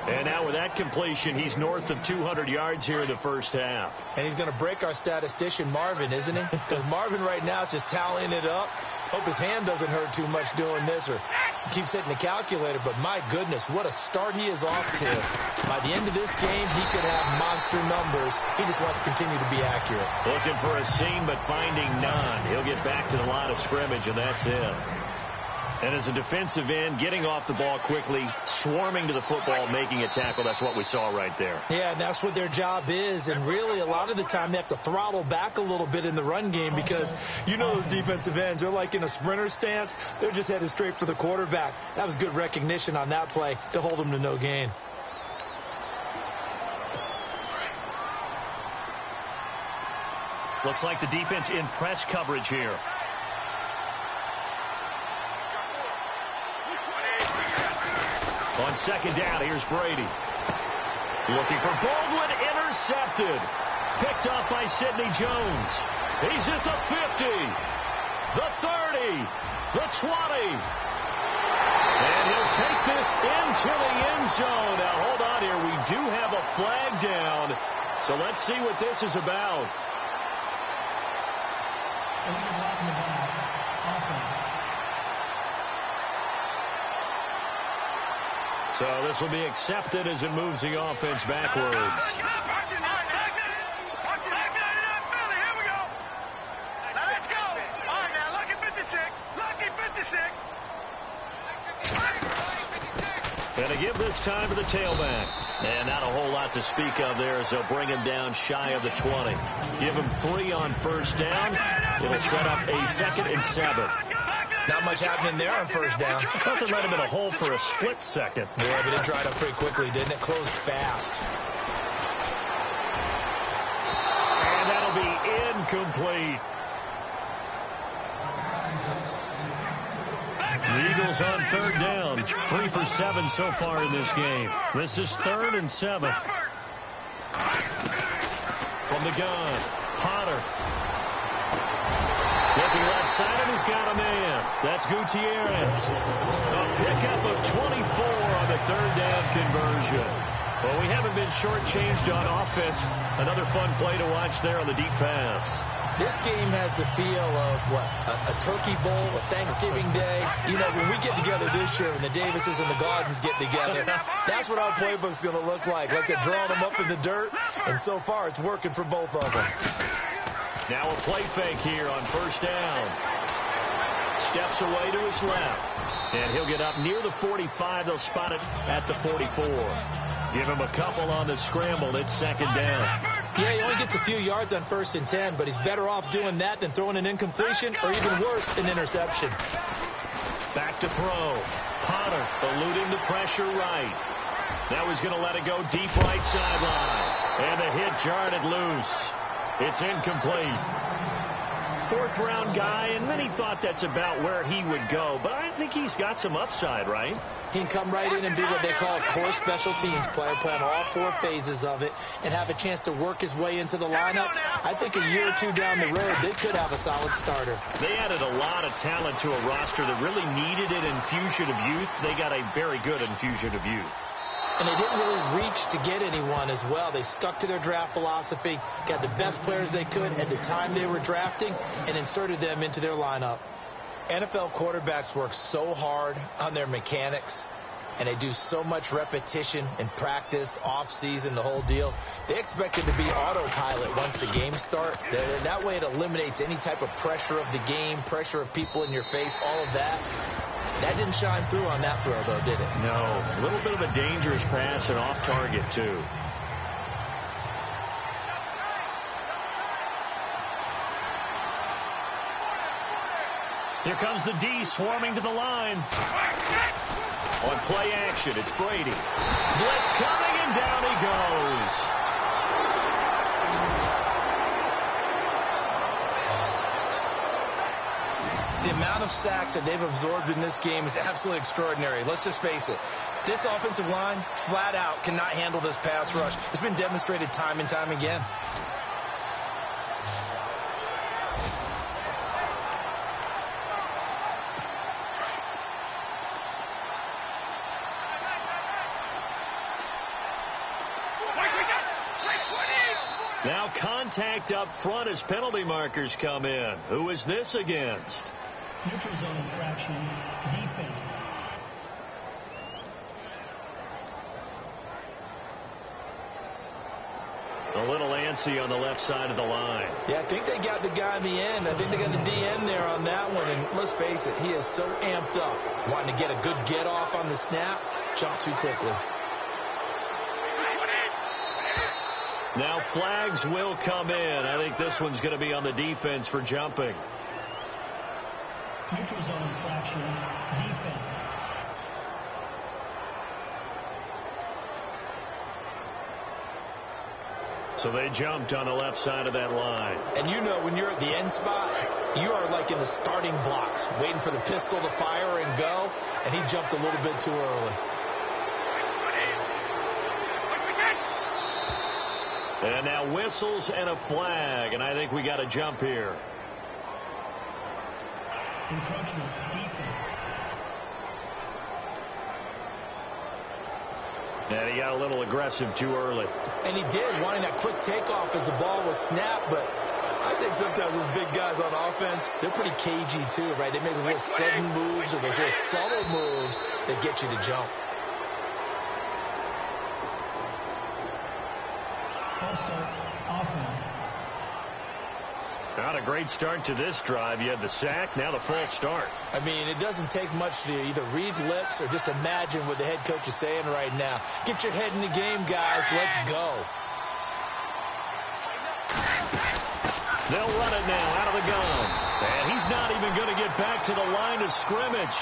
And now with that completion, he's north of 200 yards here in the first half. And he's going to break our statistician, Marvin, isn't he? Because Marvin right now is just tallying it up. Hope his hand doesn't hurt too much doing this or keeps hitting the calculator. But my goodness, what a start he is off to. By the end of this game, he could have monster numbers. He just wants to continue to be accurate. Looking for a seam, but finding none. He'll get back to the line of scrimmage, and that's it. And as a defensive end, getting off the ball quickly, swarming to the football, making a tackle, that's what we saw right there. Yeah, and that's what their job is. And really, a lot of the time, they have to throttle back a little bit in the run game because you know those defensive ends, they're like in a sprinter stance. They're just headed straight for the quarterback. That was good recognition on that play to hold them to no gain. Looks like the defense in press coverage here. On second down, here's Brady. Looking for Baldwin, intercepted. Picked off by Sidney Jones. He's at the 50, the 30, the 20. And he'll take this into the end zone. Now, hold on here. We do have a flag down. So let's see what this is about. So this will be accepted as it moves the offense backwards. Here we go. Let's go. All right, now, lucky 56. Lucky 56. And to give this time to the tailback. And not a whole lot to speak of there as they'll bring him down shy of the 20. Give him 3 on first down. It'll set up a 2nd and 7. Not much happening there on first down. I thought there might have been a hole for a split second. Yeah, but it dried up pretty quickly, didn't it? Closed fast. And that'll be incomplete. The Eagles on third down. 3 for 7 so far in this game. This is 3rd and 7. From the gun, Potter. Looking left side, and he's got a man. That's Gutierrez. A pickup of 24 on the third down conversion. Well, we haven't been shortchanged on offense. Another fun play to watch there on the deep pass. This game has the feel of, a Turkey Bowl, a Thanksgiving Day. You know, when we get together this year and the Davises and the Gardens get together, that's what our playbook's going to look like. Like they're drawing them up in the dirt, and so far it's working for both of them. Now a play fake here on first down. Steps away to his left. And he'll get up near the 45. They'll spot it at the 44. Give him a couple on the scramble. It's 2nd down. Yeah, he only gets a few yards on 1st and 10, but he's better off doing that than throwing an incompletion or even worse, an interception. Back to throw. Potter eluding the pressure right. Now he's going to let it go deep right sideline. And the hit jarred it loose. It's incomplete. 4th-round guy, and many thought that's about where he would go. But I think he's got some upside, right? He can come right in and be what they call a core special teams player, play on all 4 phases of it, and have a chance to work his way into the lineup. I think a year or 2 down the road, they could have a solid starter. They added a lot of talent to a roster that really needed an infusion of youth. They got a very good infusion of youth. And they didn't really reach to get anyone as well. They stuck to their draft philosophy, got the best players they could at the time they were drafting, and inserted them into their lineup. NFL quarterbacks work so hard on their mechanics, and they do so much repetition and practice, off-season, the whole deal. They expect it to be autopilot once the games start. That way it eliminates any type of pressure of the game, pressure of people in your face, all of that. That didn't shine through on that throw, though, did it? No. A little bit of a dangerous pass and off target, too. Here comes the D swarming to the line. On play action, it's Brady. Blitz coming, and down he goes. The amount of sacks that they've absorbed in this game is absolutely extraordinary. Let's just face it. This offensive line, flat out, cannot handle this pass rush. It's been demonstrated time and time again. Now contact up front as penalty markers come in. Who is this against? Neutral zone infraction, defense. A little antsy on the left side of the line. Yeah, I think they got the guy in the end. I think they got the DN there on that one. And let's face it, he is so amped up, wanting to get a good get off on the snap, jump too quickly. Now flags will come in. I think this one's going to be on the defense for jumping. Neutral zone infraction, defense. So they jumped on the left side of that line. And you know when you're at the end spot, you are like in the starting blocks, waiting for the pistol to fire and go, and he jumped a little bit too early. And now whistles and a flag, and I think we got a jump here. Encroachment, defense. And he got a little aggressive too early. And he did, wanting that quick takeoff as the ball was snapped, but I think sometimes those big guys on offense, they're pretty cagey too, right? They make those little sudden moves or those little subtle moves that get you to jump. False start, offense. Not a great start to this drive. You had the sack, now the false start. I mean, it doesn't take much to either read lips or just imagine what the head coach is saying right now. Get your head in the game, guys. Let's go. They'll run it now out of the gun. And he's not even going to get back to the line of scrimmage.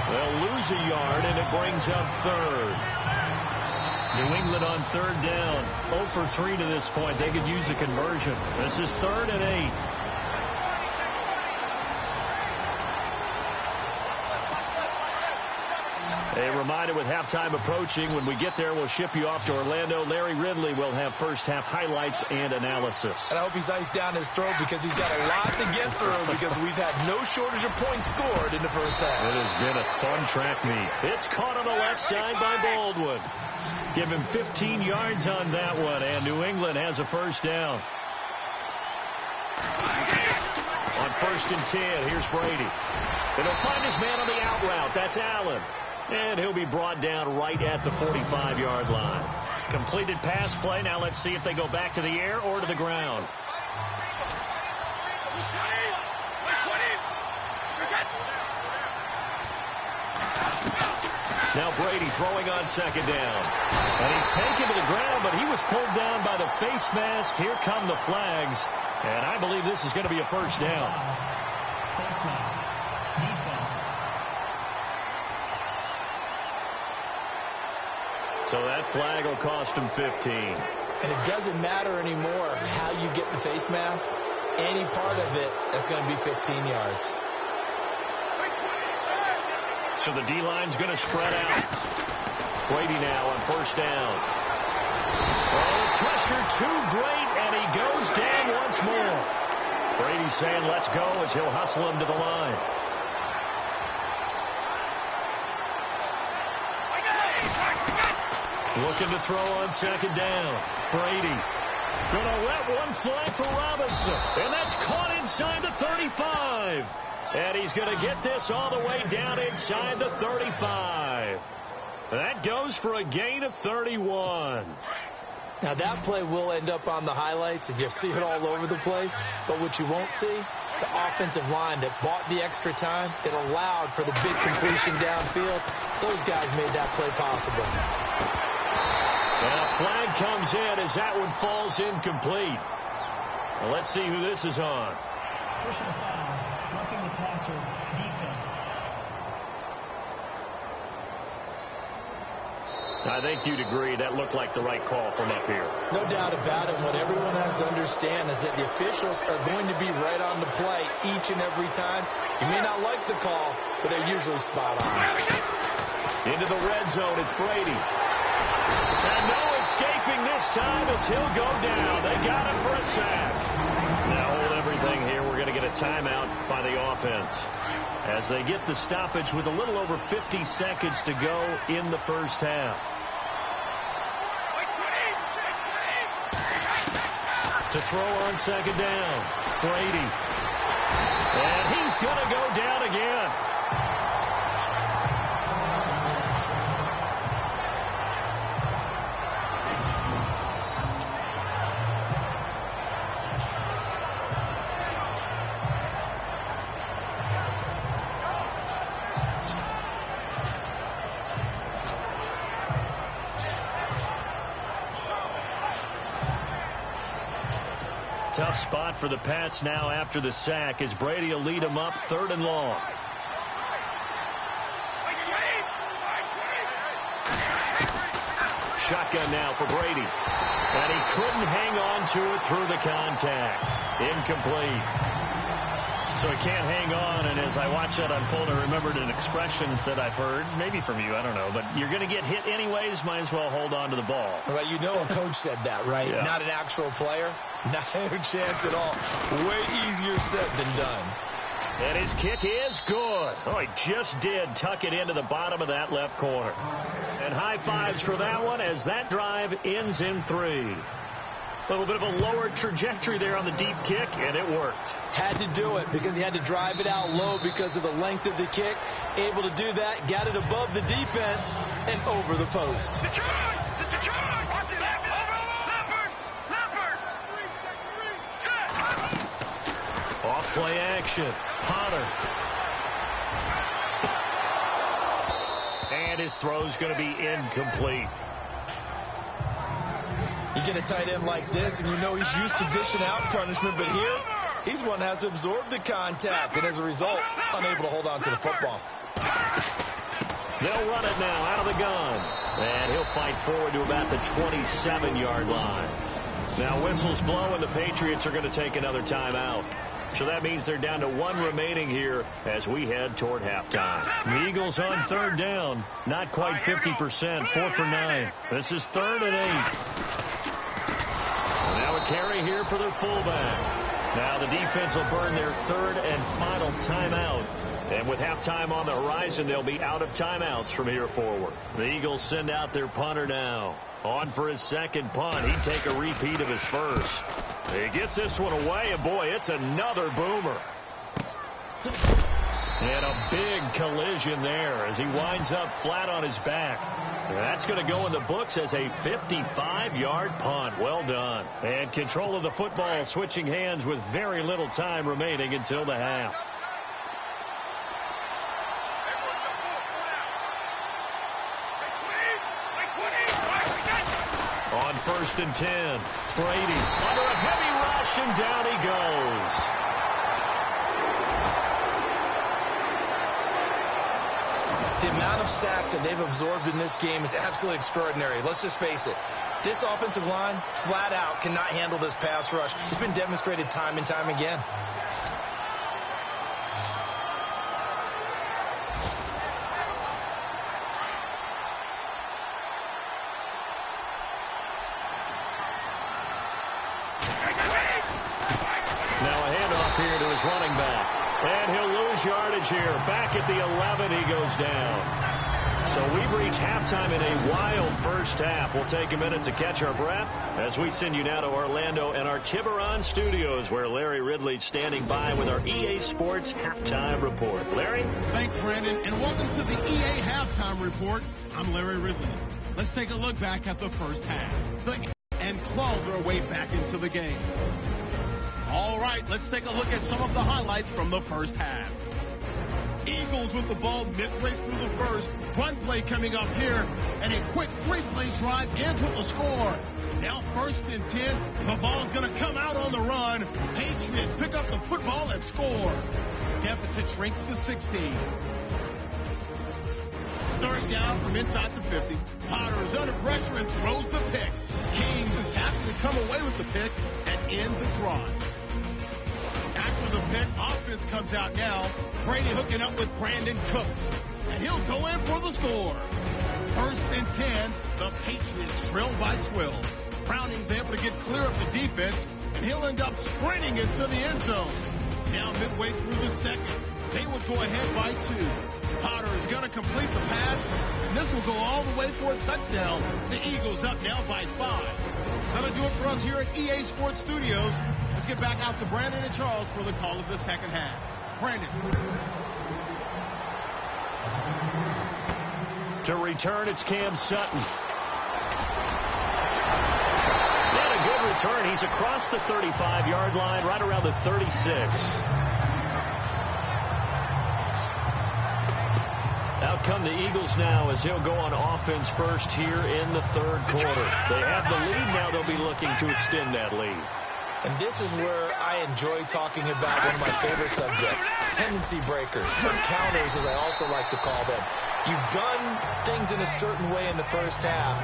They'll lose a yard, and it brings up third. New England on third down. 0 for 3 to this point. They could use a conversion. This is 3rd and 8. A reminder with halftime approaching, when we get there, we'll ship you off to Orlando. Larry Ridley will have first-half highlights and analysis. And I hope he's iced down his throat because he's got a lot to get through because we've had no shortage of points scored in the first half. It has been a fun track meet. It's caught on the left side by Baldwin. Give him 15 yards on that one, and New England has a first down. On 1st and 10, here's Brady. And he'll find his man on the out route. That's Allen. And he'll be brought down right at the 45-yard line. Completed pass play. Now let's see if they go back to the air or to the ground. Now Brady throwing on 2nd down. And he's taken to the ground, but he was pulled down by the face mask. Here come the flags. And I believe this is going to be a first down. Face mask. Defense. So that flag will cost him 15. And it doesn't matter anymore how you get the face mask. Any part of it, that's going to be 15 yards. So the D-line's going to spread out. Brady now on 1st down. Oh, pressure too great, and he goes down once more. Brady saying let's go as he'll hustle him to the line. Looking to throw on 2nd down. Brady gonna let one fly for Robinson, and that's caught inside the 35. And he's going to get this all the way down inside the 35. That goes for a gain of 31. Now that play will end up on the highlights, and you'll see it all over the place. But what you won't see, the offensive line that bought the extra time, it allowed for the big completion downfield. Those guys made that play possible. And a flag comes in as that one falls incomplete. Well, let's see who this is on. Personal foul. Roughing the passer. Defense. I think you'd agree that looked like the right call from up here. No doubt about it. What everyone has to understand is that the officials are going to be right on the play each and every time. You may not like the call, but they're usually spot on. Into the red zone, it's Brady. And no escaping this time as he'll go down. They got him for a sack. Now hold everything here. We're going to get a timeout by the offense as they get the stoppage with a little over 50 seconds to go in the first half. To throw on 2nd down, Brady. And he's going to go down again. Tough spot for the Pats now after the sack as Brady will lead them up 3rd and long. Shotgun now for Brady. And he couldn't hang on to it through the contact. Incomplete. So he can't hang on, and as I watched that unfold, I remembered an expression that I've heard, maybe from you, I don't know, but you're going to get hit anyways, might as well hold on to the ball. Well, you know a coach said that, right? Yeah. Not an actual player. No chance at all. Way easier said than done. And his kick is good. Oh, he just did tuck it into the bottom of that left corner. And high fives for that one as that drive ends in 3. A little bit of a lower trajectory there on the deep kick, and it worked. Had to do it because he had to drive it out low because of the length of the kick. Able to do that, got it above the defense and over the post. Off play action. Potter. And his throw's going to be incomplete. You get a tight end like this, and you know he's used to dishing out punishment, but here, he's one that has to absorb the contact, and as a result, unable to hold on to the football. They'll run it now out of the gun. And he'll fight forward to about the 27-yard line. Now whistles blow, and the Patriots are going to take another timeout. So that means they're down to 1 remaining here as we head toward halftime. The Eagles on 3rd down. Not quite 50%. 4 for 9. This is 3rd and 8. And now a carry here for their fullback. Now the defense will burn their 3rd and final timeout. And with halftime on the horizon, they'll be out of timeouts from here forward. The Eagles send out their punter now. On for his 2nd punt. He'd take a repeat of his 1st. He gets this one away, and boy, it's another boomer. And a big collision there as he winds up flat on his back. That's going to go in the books as a 55-yard punt. Well done. And control of the football switching hands with very little time remaining until the half. On 1st and 10, Brady under a heavy rush, and down he goes. The amount of sacks that they've absorbed in this game is absolutely extraordinary. Let's just face it. This offensive line, flat out, cannot handle this pass rush. It's been demonstrated time and time again. Here to his running back. And he'll lose yardage here. Back at the 11, he goes down. So we've reached halftime in a wild first half. We'll take a minute to catch our breath as we send you now to Orlando and our Tiburon studios, where Larry Ridley's standing by with our EA Sports Halftime Report. Larry? Thanks, Brandon, and welcome to the EA Halftime Report. I'm Larry Ridley. Let's take a look back at the first half. And claw their way back into the game. All right, let's take a look at some of the highlights from the first half. Eagles with the ball midway through the first. Run play coming up here, and a quick 3-play drive into the score. Now 1st and 10. The ball's going to come out on the run. Patriots pick up the football and score. Deficit shrinks to 16. 3rd down from inside the 50. Potter is under pressure and throws the pick. Kings is happy to come away with the pick and end the drive. After the pick, offense comes out now. Brady hooking up with Brandon Cooks. And he'll go in for the score. 1st and 10. The Patriots trail by 12. Browning's able to get clear of the defense, and he'll end up sprinting into the end zone. Now midway through the second, they will go ahead by 2. Potter is going to complete the pass, and this will go all the way for a touchdown. The Eagles up now by 5. That'll do it for us here at EA Sports Studios. Let's get back out to Brandon and Charles for the call of the second half. Brandon. To return, it's Cam Sutton. And a good return. He's across the 35-yard line, right around the 36. Out come the Eagles now as he'll go on offense first here in the 3rd quarter. They have the lead now. They'll be looking to extend that lead. And this is where I enjoy talking about one of my favorite subjects, tendency breakers, or counters as I also like to call them. You've done things in a certain way in the first half,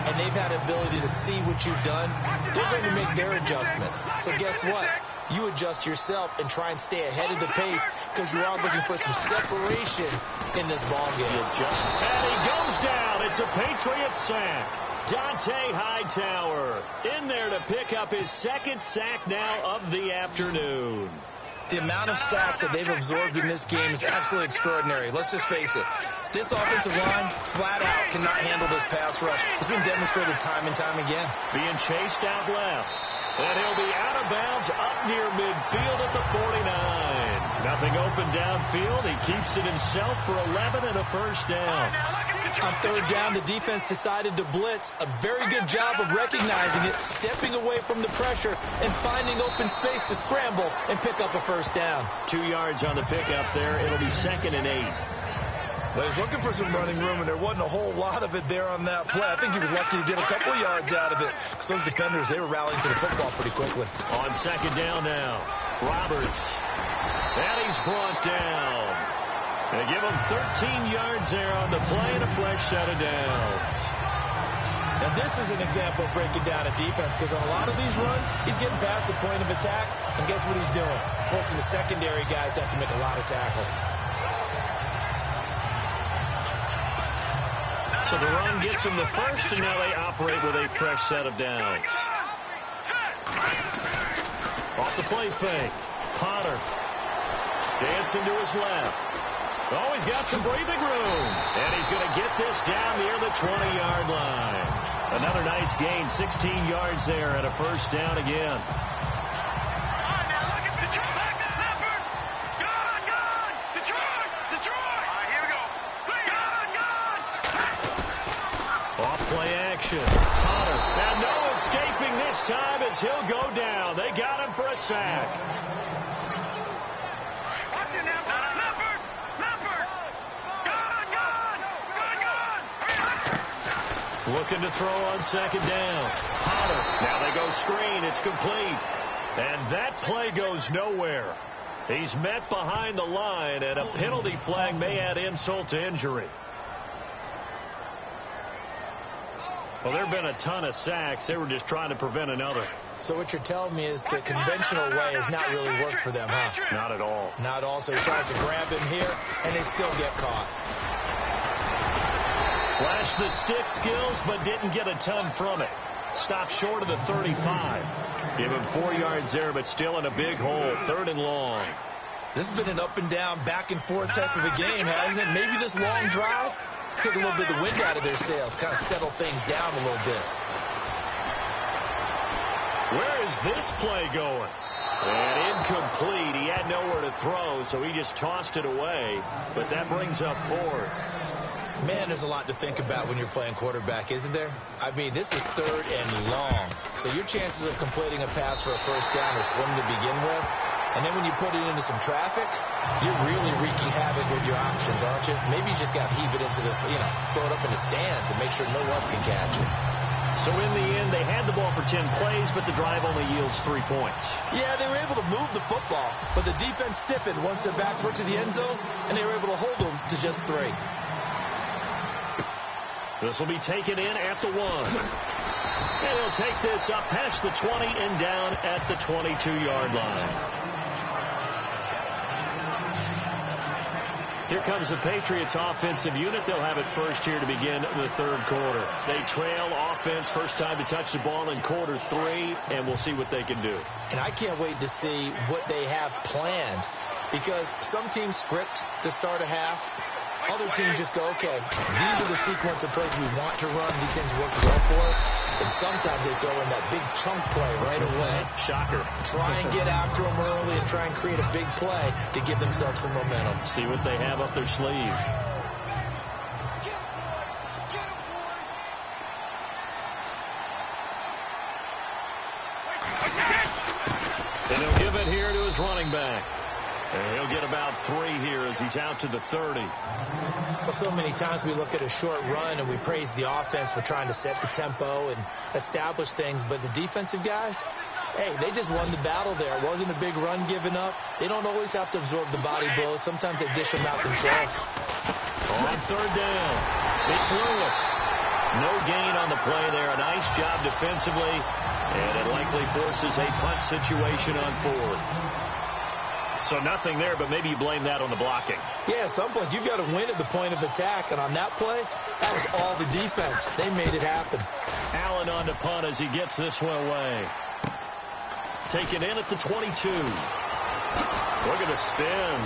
and they've had ability to see what you've done. They're going to make their adjustments. So guess what? You adjust yourself and try and stay ahead of the pace because you are looking for some separation in this ball game. And he goes down. It's a Patriot sack. Dante Hightower in there to pick up his 2nd sack now of the afternoon. The amount of sacks that they've absorbed in this game is absolutely extraordinary. Let's just face it. This offensive line, flat out, cannot handle this pass rush. It's been demonstrated time and time again. Being chased out left. And he'll be out of bounds up near midfield at the 49. Nothing open downfield. He keeps it himself for 11 and a 1st down. On 3rd down, the defense decided to blitz. A very good job of recognizing it, stepping away from the pressure, and finding open space to scramble and pick up a 1st down. 2 yards on the pickup there. It'll be 2nd and 8. Well, he's looking for some running room, and there wasn't a whole lot of it there on that play. I think he was lucky to get a couple of yards out of it because those defenders, they were rallying to the football pretty quickly. On 2nd down now, Roberts. And he's brought down. They give him 13 yards there on the play and a fresh set of downs. Now, this is an example of breaking down a defense, because on a lot of these runs, he's getting past the point of attack, and guess what he's doing? Forcing the secondary guys to have to make a lot of tackles. So the run gets him the first, and now they operate with a fresh set of downs. Off the play fake. Potter dancing to his left. Oh, he's got some breathing room. And he's going to get this down near the 20-yard line. Another nice gain, 16 yards there, and a first down again. Off-play action. Potter. And no escaping this time as he'll go down. They got him for a sack. Looking to throw on second down. Potter. Now they go screen. It's complete. And that play goes nowhere. He's met behind the line, and a penalty flag may add insult to injury. Well, there have been a ton of sacks. They were just trying to prevent another. So what you're telling me is the conventional way has not really worked for them, huh? Not at all. Not at all. So he tries to grab him here, and they still get caught. Flashed the stick skills, but didn't get a ton from it. Stopped short of the 35. Give him 4 yards there, but still in a big hole. 3rd and long. This has been an up and down, back and forth type of a game, hasn't it? Maybe this long drive took a little bit of the wind out of their sails, kind of settle things down a little bit. Where is this play going? And incomplete. He had nowhere to throw, so he just tossed it away. But that brings up 4th. Man, there's a lot to think about when you're playing quarterback, isn't there? I mean, this is 3rd and long. So your chances of completing a pass for a first down are slim to begin with. And then when you put it into some traffic, you're really wreaking havoc with your options, aren't you? Maybe you just got to heave it into the, throw it up in the stands and make sure no one can catch it. So in the end, they had the ball for 10 plays, but the drive only yields 3 points. Yeah, they were able to move the football, but the defense stiffened once their backs were to the end zone, and they were able to hold them to just 3. This will be taken in at the 1. And he'll take this up past the 20 and down at the 22-yard line. Here comes the Patriots offensive unit. They'll have it first here to begin the 3rd quarter. They trail offense, first time to touch the ball in quarter 3, and we'll see what they can do. And I can't wait to see what they have planned, because some teams script to start a half. Other teams just go, okay, these are the sequence of plays we want to run. These things work well for us. And sometimes they throw in that big chunk play right away. Shocker. Try and get after them early and try and create a big play to give themselves some momentum. See what they have up their sleeve. And he'll give it here to his running back. And he'll get about 3 here as he's out to the 30. Well, so many times we look at a short run and we praise the offense for trying to set the tempo and establish things. But the defensive guys, hey, they just won the battle there. It wasn't a big run given up. They don't always have to absorb the body blows. Sometimes they dish them out themselves. On 3rd down, it's Lewis. No gain on the play there. A nice job defensively. And it likely forces a punt situation on 4th. So nothing there, but maybe you blame that on the blocking. Yeah, at some point you've got to win at the point of attack. And on that play, that was all the defense. They made it happen. Allen on to punt as he gets this one away. Taken in at the 22. Look at the spin.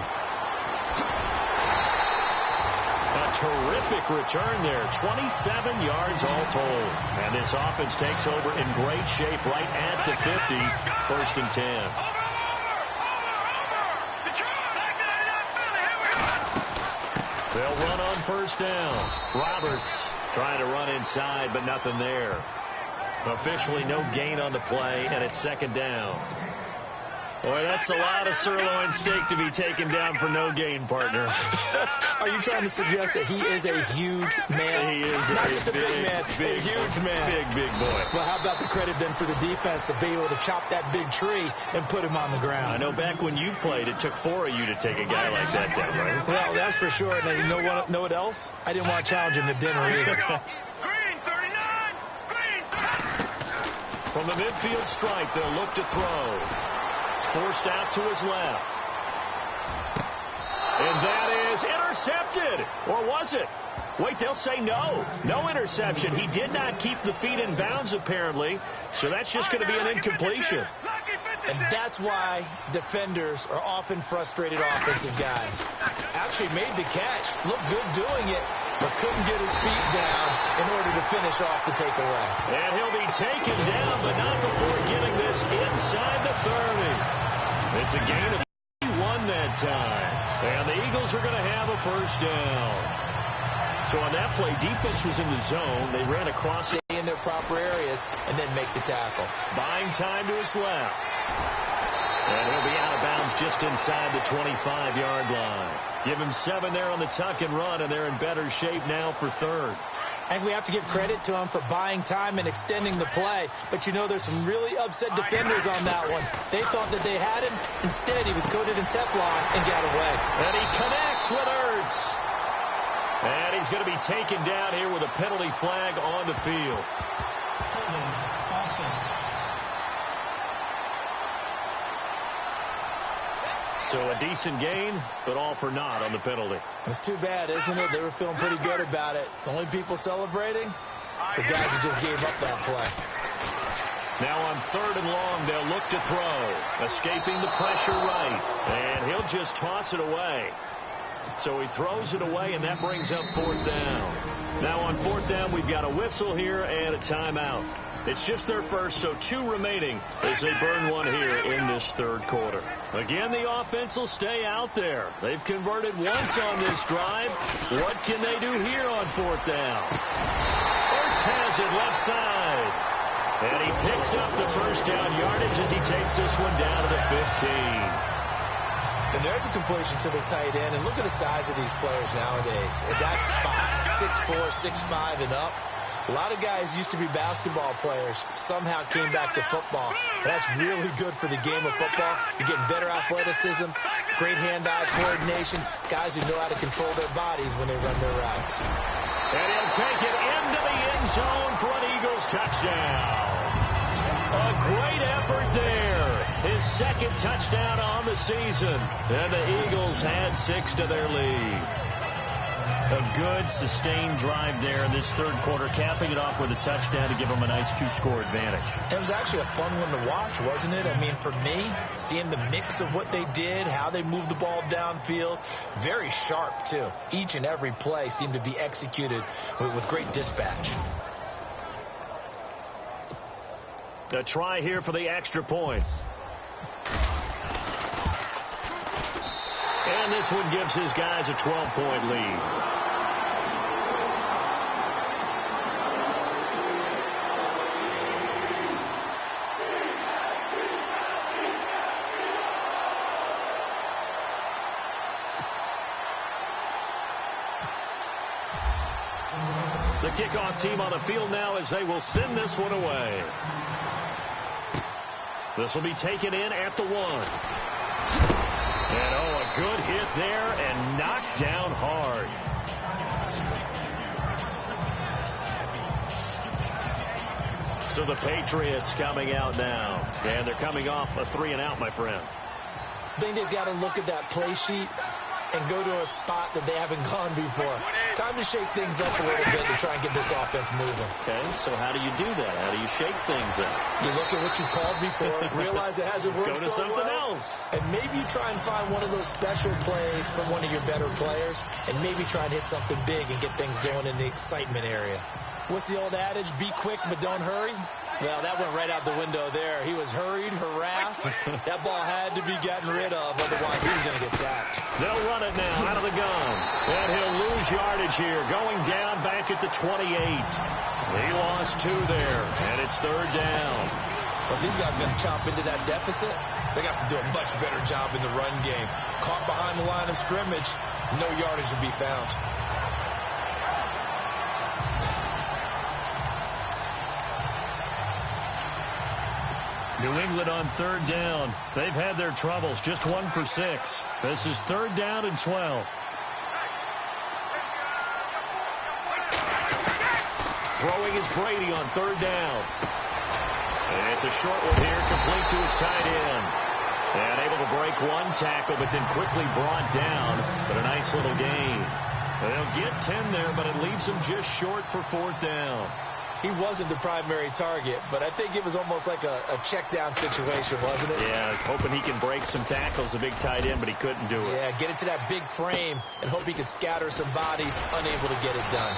A terrific return there. 27 yards all told. And this offense takes over in great shape right at the 50. 1st and 10. They'll run on 1st down. Roberts trying to run inside, but nothing there. Officially no gain on the play, and it's 2nd down. Boy, that's a lot of sirloin steak to be taken down for no gain, partner. Are you trying to suggest that he is a huge man? He is not just a big man, big, a huge man. Big boy. Well, how about the credit then for the defense to be able to chop that big tree and put him on the ground? I know back when you played, it took 4 of you to take a guy like that down, right? Well, that's for sure. And you know what else? I didn't want to challenge him to dinner either. Green, 39. the midfield stripe, they'll look to throw. Forced out to his left. And that is intercepted. Or was it? Wait, they'll say no. No interception. He did not keep the feet in bounds, apparently. So that's just going to be an incompletion. And that's why defenders are often frustrated offensive guys. Actually made the catch. Looked good doing it, but couldn't get his feet down in order to finish off the takeaway. And he'll be taken down, but not before getting this inside the 30. It's a gain of 1 that time. And the Eagles are going to have a first down. So on that play, defense was in the zone. They ran across it in their proper areas and then make the tackle. Buying time to his left. And he'll be out of bounds just inside the 25-yard line. Give him 7 there on the tuck and run, and they're in better shape now for third. I think we have to give credit to him for buying time and extending the play. But, you know, there's some really upset defenders on that one. They thought that they had him. Instead, he was coated in Teflon and got away. And he connects with Ertz. And he's going to be taken down here with a penalty flag on the field. So a decent gain, but all for naught on the penalty. It's too bad, isn't it? They were feeling pretty good about it. The only people celebrating, the guys who just gave up that play. Now on 3rd and long, they'll look to throw. Escaping the pressure right. And he'll just toss it away. So he throws it away, and that brings up 4th down. Now on 4th down, we've got a whistle here and a timeout. It's just their first, so 2 remaining as they burn one here in this 3rd quarter. Again, the offense will stay out there. They've converted once on this drive. What can they do here on 4th down? Ertz has it left side. And he picks up the first down yardage as he takes this one down to the 15. And there's a completion to the tight end. And look at the size of these players nowadays. At that spot, 6'4", 6'5", and up. A lot of guys used to be basketball players, somehow came back to football. That's really good for the game of football. You're getting better athleticism, great hand-eye coordination, guys who know how to control their bodies when they run their routes. And he'll take it into the end zone for an Eagles touchdown. A great effort there. His 2nd touchdown on the season. And the Eagles had 6 to their lead. A good, sustained drive there in this 3rd quarter, capping it off with a touchdown to give them a nice 2-score advantage. It was actually a fun one to watch, wasn't it? I mean, for me, seeing the mix of what they did, how they moved the ball downfield, very sharp, too. Each and every play seemed to be executed with great dispatch. A try here for the extra point. And this one gives his guys a 12-point lead. The kickoff team on the field now as they will send this one away. This will be taken in at the 1. And, a good hit there and knocked down hard. So the Patriots coming out now. And they're coming off a 3-and-out, my friend. I think they've got to look at that play sheet and go to a spot that they haven't gone before. Time to shake things up a little bit to try and get this offense moving. Okay, so how do you do that? How do you shake things up? You look at what you called before, realize it hasn't worked Go to so something well, else. and maybe you try and find one of those special plays from one of your better players, and maybe try and hit something big and get things going in the excitement area. What's the old adage? Be quick, but don't hurry. Well, that went right out the window there. He was hurried, harassed. That ball had to be gotten rid of, otherwise he was going to get sacked. They'll run it now out of the gun. And he'll lose yardage here, going down back at the 28. He lost 2 there, and it's 3rd down. Well, if these guys are going to chomp into that deficit, they got to do a much better job in the run game. Caught behind the line of scrimmage, no yardage to be found. New England on 3rd down. They've had their troubles. Just 1 for 6. This is 3rd down and 12. Throwing is Brady on 3rd down. And it's a short one here, complete to his tight end. And able to break one tackle, but then quickly brought down. But a nice little gain. They'll get 10 there, but it leaves them just short for 4th down. He wasn't the primary target, but I think it was almost like a check down situation, wasn't it? Yeah, hoping he can break some tackles, a big tight end, but he couldn't do it. Yeah, get into that big frame and hope he could scatter some bodies, unable to get it done.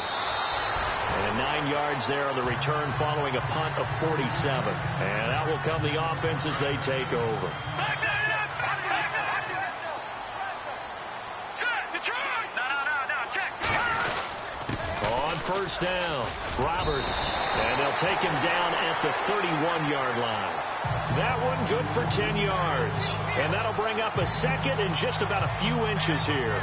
And 9 yards there on the return following a punt of 47. And out will come the offense as they take over. On 1st down, Roberts, and they'll take him down at the 31-yard line. That one good for 10 yards, and that'll bring up a 2nd and just about a few inches here.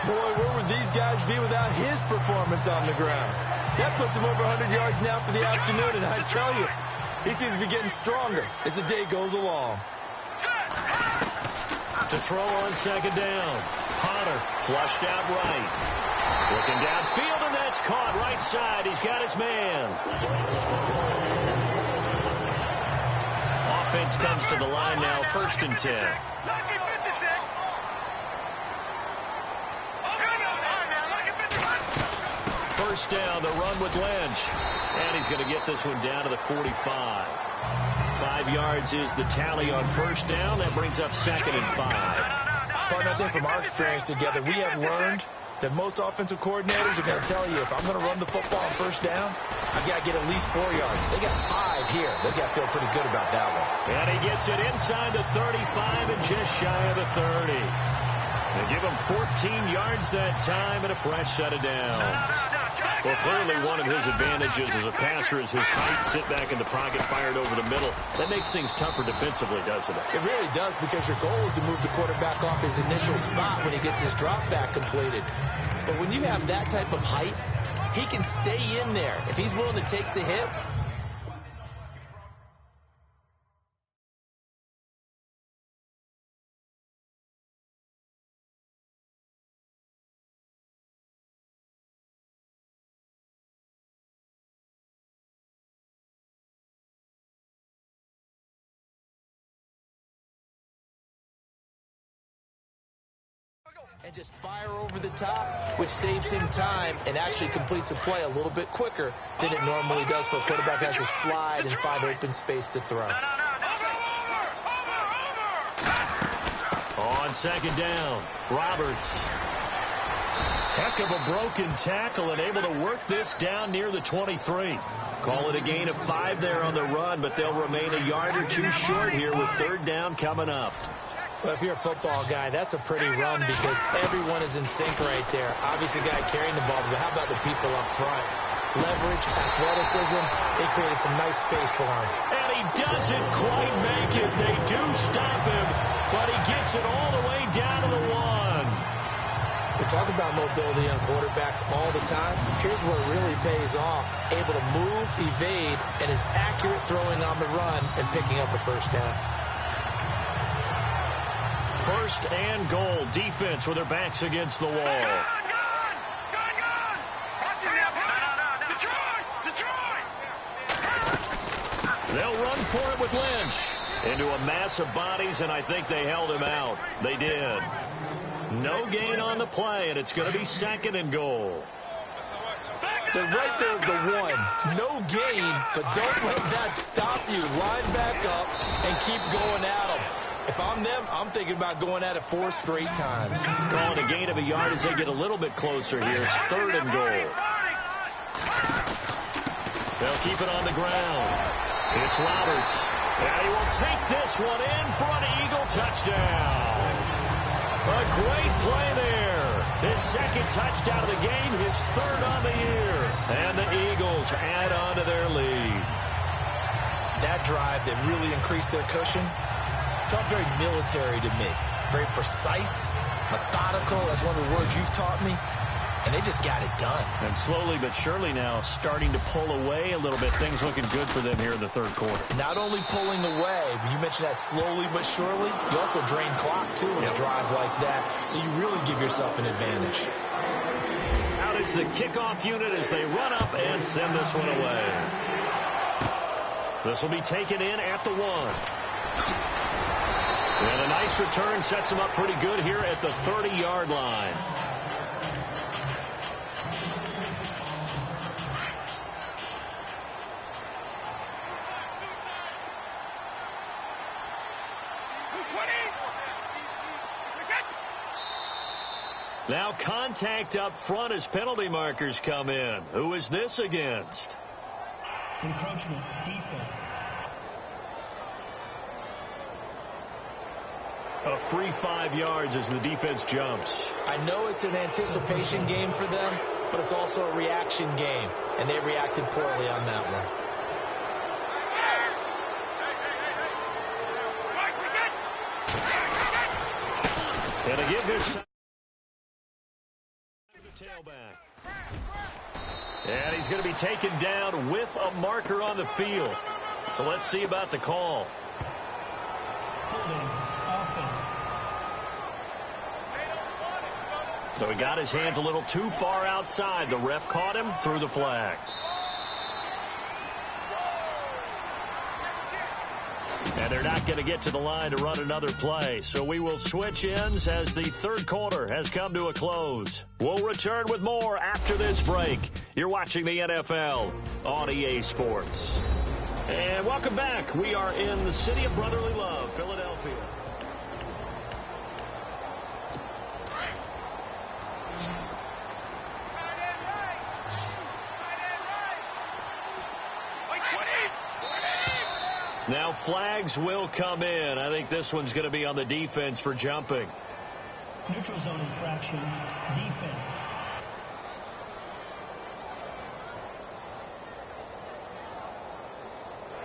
Boy, where would these guys be without his performance on the ground? That puts him over 100 yards now for the afternoon, and I tell you, he seems to be getting stronger as the day goes along. To throw on 2nd down, Potter flushed out right. Looking downfield, and that's caught right side. He's got his man. Offense comes to the line now, 1st and 10. First down, the run with Lynch. And he's going to get this one down to the 45. 5 yards is the tally on 1st down. That brings up 2nd and 5. Partner, I think from our experience together, we have learned that most offensive coordinators are going to tell you, if I'm going to run the football on 1st down, I've got to get at least 4 yards. They got 5 here. They got to feel pretty good about that one. And he gets it inside the 35 and just shy of the 30. They give him 14 yards that time and a fresh set of downs. Well, clearly one of his advantages as a passer is his height. Sit back in the pocket, fired over the middle. That makes things tougher defensively, doesn't it? It really does, because your goal is to move the quarterback off his initial spot when he gets his drop back completed. But when you have that type of height, he can stay in there. If he's willing to take the hits, and just fire over the top, which saves him time and actually completes a play a little bit quicker than it normally does, so a quarterback has to slide and find open space to throw. On 2nd down, Roberts. Heck of a broken tackle and able to work this down near the 23. Call it a gain of 5 there on the run, but they'll remain a yard or 2 short here with 3rd down coming up. Well, if you're a football guy, that's a pretty run because everyone is in sync right there. Obviously, the guy carrying the ball, but how about the people up front? Leverage, athleticism, they created some nice space for him. And he doesn't quite make it. They do stop him, but he gets it all the way down to the 1. We talk about mobility on quarterbacks all the time. Here's where it really pays off. Able to move, evade, and is accurate throwing on the run and picking up a 1st down. 1st and goal. Defense with their backs against the wall. They'll run for it with Lynch. Into a mass of bodies, and I think they held him out. They did. No gain on the play, and it's going to be 2nd and goal. They're right there at the 1. No gain, but don't let that stop you. Line back up and keep going at them. If I'm them, I'm thinking about going at it 4 straight times. Calling a gain of a yard as they get a little bit closer here. It's 3rd and goal. They'll keep it on the ground. It's Roberts. And he will take this one in for an Eagle touchdown. A great play there. His 2nd touchdown of the game, his 3rd on the year. And the Eagles add on to their lead. That drive that really increased their cushion felt very military to me. Very precise, methodical. That's one of the words you've taught me. And they just got it done. And slowly but surely now starting to pull away a little bit. Things looking good for them here in the 3rd quarter. Not only pulling away, but you mentioned that slowly but surely. You also drain clock, too, in a drive like that. So you really give yourself an advantage. Out is the kickoff unit as they run up and send this one away. This will be taken in at the 1. And a nice return sets him up pretty good here at the 30-yard line. Now contact up front as penalty markers come in. Who is this against? Encroachment, defense. A free 5 yards as the defense jumps. I know it's an anticipation game for them, but it's also a reaction game, and they reacted poorly on that one. And to give this time to the tailback. And he's going to be taken down with a marker on the field. So let's see about the call. Holding offense. So he got his hands a little too far outside. The ref caught him, threw the flag. And they're not going to get to the line to run another play. So we will switch ends as the third quarter has come to a close. We'll return with more after this break. You're watching the NFL on EA Sports. And welcome back. We are in the city of brotherly love, Philadelphia. Now flags will come in. I think this one's going to be on the defense for jumping. Neutral zone infraction, defense.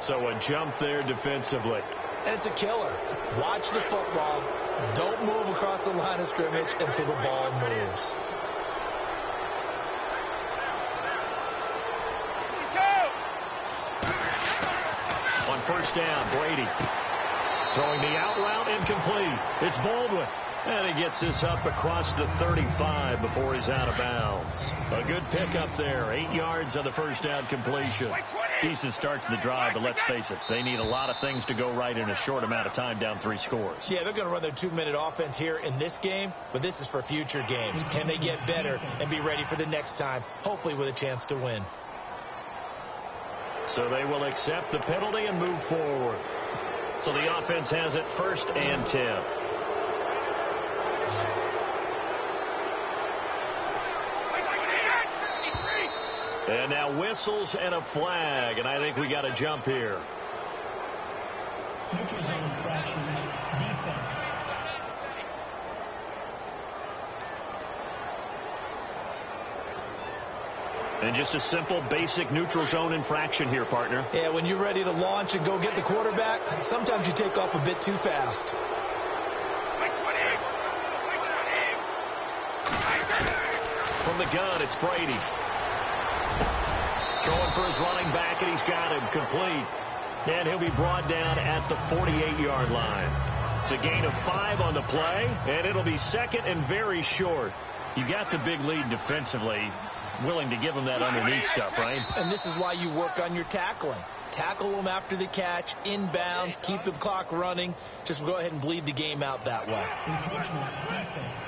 So a jump there defensively. And it's a killer. Watch the football. Don't move across the line of scrimmage until the ball moves. On first down, Brady throwing the out route incomplete. It's Baldwin. And he gets this up across the 35 before he's out of bounds. A good pickup there. 8 yards on the first down completion. Decent start to the drive, but let's face it, they need a lot of things to go right in a short amount of time, down 3 scores. Yeah, they're going to run their 2-minute offense here in this game, but this is for future games. Can they get better and be ready for the next time, hopefully with a chance to win? So they will accept the penalty and move forward. So the offense has it 1st and 10. And now whistles and a flag, and I think we got a jump here. Neutral zone infraction, defense. And just a simple, basic neutral zone infraction here, partner. Yeah, when you're ready to launch and go get the quarterback, sometimes you take off a bit too fast. From the gun, it's Brady. Throwing for his running back, and he's got him complete. And he'll be brought down at the 48-yard line. It's a gain of 5 on the play, and it'll be second and very short. You got the big lead defensively, willing to give him that underneath stuff, right? And this is why you work on your tackling. Tackle them after the catch, inbounds, keep the clock running. Just go ahead and bleed the game out that way. Encroachment, defense.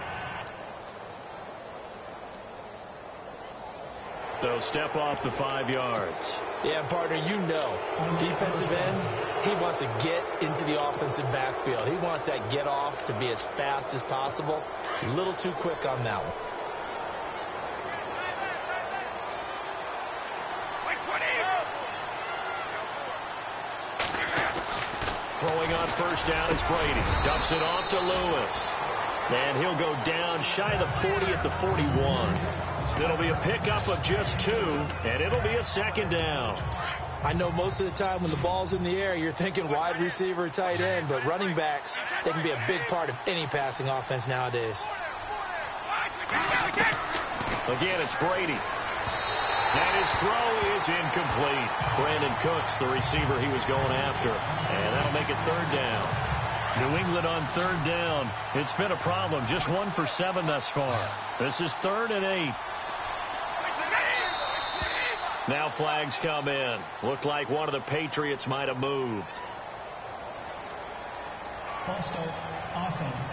So step off the 5 yards. Yeah, partner, you know, defensive end, he wants to get into the offensive backfield. He wants that get off to be as fast as possible. A little too quick on that one. Throwing on first down is Brady. Dumps it off to Lewis. And he'll go down shy of the 40 at the 41. It'll be a pickup of just 2, and it'll be a second down. I know most of the time when the ball's in the air, you're thinking wide receiver, tight end, but running backs, they can be a big part of any passing offense nowadays. Again, it's Brady. And his throw is incomplete. Brandon Cooks, the receiver he was going after. And that'll make it 3rd down. New England on 3rd down. It's been a problem. Just 1 for 7 thus far. This is 3rd and 8. Now flags come in. Looked like one of the Patriots might have moved. False start, offense.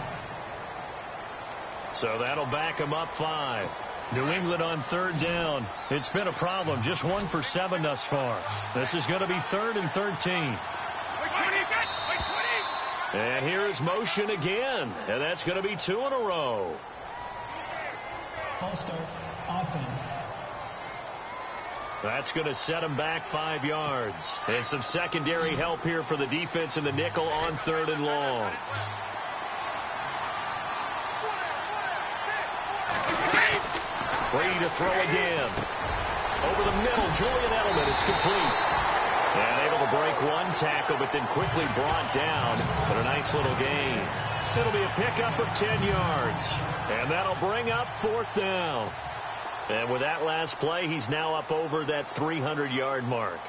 So that'll back them up 5. New England on 3rd down. It's been a problem. Just 1 for 7 thus far. This is going to be 3rd and 13. And here is motion again. And that's going to be 2 in a row. False start, offense. That's going to set them back 5 yards. And some secondary help here for the defense in the nickel on 3rd and long. Free to throw again. Over the middle, Julian Edelman. It's complete. And able to break 1 tackle, but then quickly brought down. But a nice little gain. It'll be a pickup of 10 yards. And that'll bring up 4th down. And with that last play, he's now up over that 300-yard mark.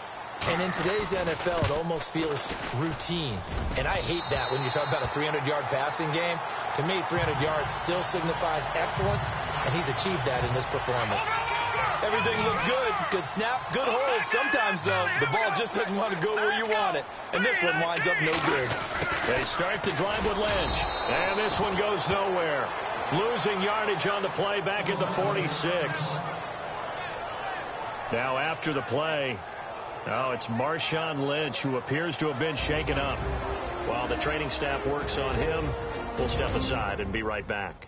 And in today's NFL, it almost feels routine. And I hate that when you talk about a 300-yard passing game. To me, 300 yards still signifies excellence, and he's achieved that in this performance. Everything looked good. Good snap, good hold. Sometimes, though, the ball just doesn't want to go where you want it. And this one winds up no good. They start the drive with Lynch. And this one goes nowhere. Losing yardage on the play back at the 46. Now after the play, it's Marshawn Lynch who appears to have been shaken up. While the training staff works on him, we'll step aside and be right back.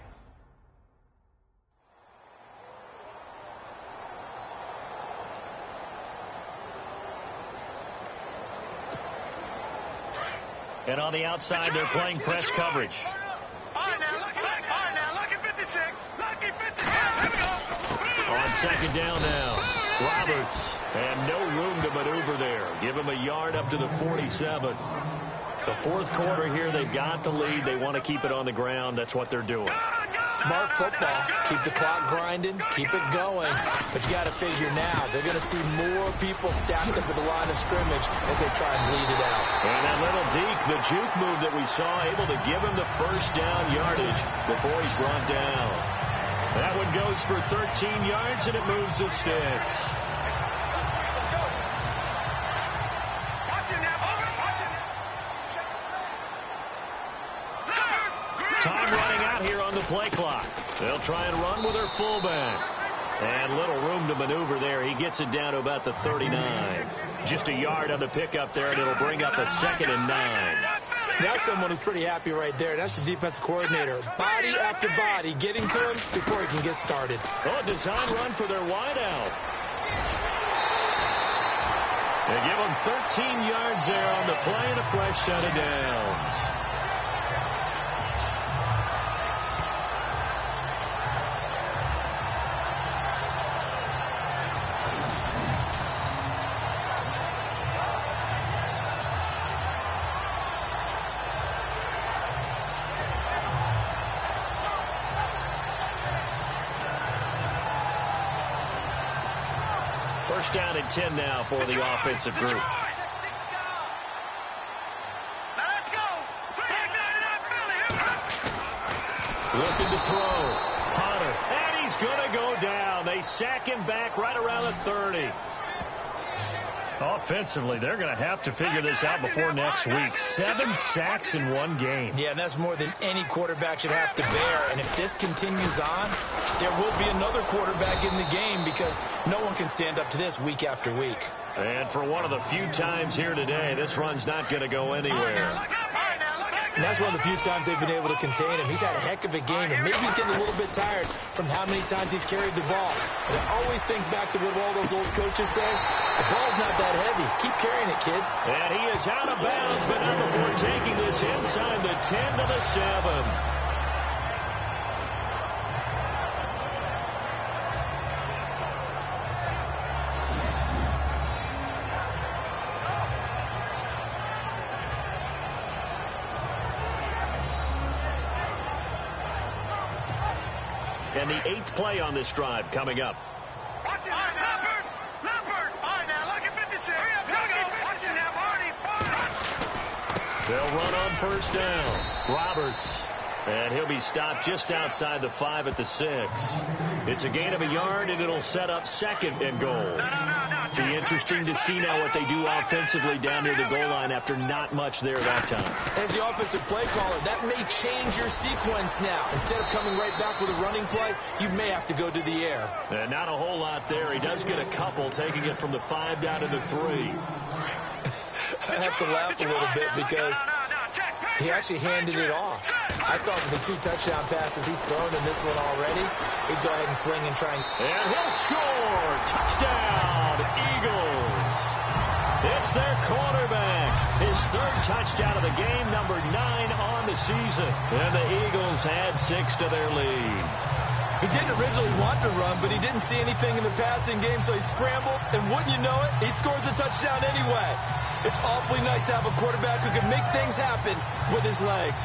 And on the outside, they're playing press coverage. On 2nd down now, Roberts, and no room to maneuver there. Give him a yard up to the 47. The 4th quarter here, they've got the lead. They want to keep it on the ground. That's what they're doing. Smart football. Keep the clock grinding. Keep it going. But you got to figure now, they're going to see more people stacked up at the line of scrimmage as they try and bleed it out. And that little deke, the juke move that we saw, able to give him the 1st down yardage before he's brought down. That one goes for 13 yards, and it moves the sticks. Time running out here on the play clock. They'll try and run with their fullback. And little room to maneuver there. He gets it down to about the 39. Just a yard on the pickup there, and it'll bring up a 2nd and 9. That's someone who's pretty happy right there. That's the defensive coordinator. Body after body, getting to him before he can get started. Oh, design run for their wideout. They give him 13 yards there on the play and a fresh set of downs. First down and 10 now for the offensive group. Looking to throw. Potter. And he's going to go down. They sack him back right around the 30. Offensively, they're going to have to figure this out before next week. 7 sacks in one game. Yeah, and that's more than any quarterback should have to bear. And if this continues on, there will be another quarterback in the game because no one can stand up to this week after week. And for one of the few times here today, this run's not going to go anywhere. And that's one of the few times they've been able to contain him. He's had a heck of a game, and maybe he's getting a little bit tired from how many times he's carried the ball. But I always think back to what all those old coaches say. The ball's not that heavy. Keep carrying it, kid. And he is out of bounds, but not before taking this inside the 10 to the 7. And the 8th play on this drive coming up. Watch it, Leopard! Leopard! All right, now, look at 56. Watch it now, Marty. They'll run on first down. Roberts. And he'll be stopped just outside the 5 at the 6. It's a gain of a yard, and it'll set up 2nd and goal. Be interesting to see now what they do offensively down near the goal line after not much there that time. As the offensive play caller, that may change your sequence now. Instead of coming right back with a running play, you may have to go to the air. And not a whole lot there. He does get a couple, taking it from the 5 down to the 3. I have to laugh a little bit because he actually handed it off. I thought with the 2 touchdown passes he's thrown in this one already, he'd go ahead and fling and try. And he'll score! Touchdown, Eagles! It's their quarterback. His 3rd touchdown of the game, number 9 on the season. And the Eagles add 6 to their lead. He didn't originally want to run, but he didn't see anything in the passing game, so he scrambled, and wouldn't you know it, he scores a touchdown anyway. It's awfully nice to have a quarterback who can make things happen with his legs.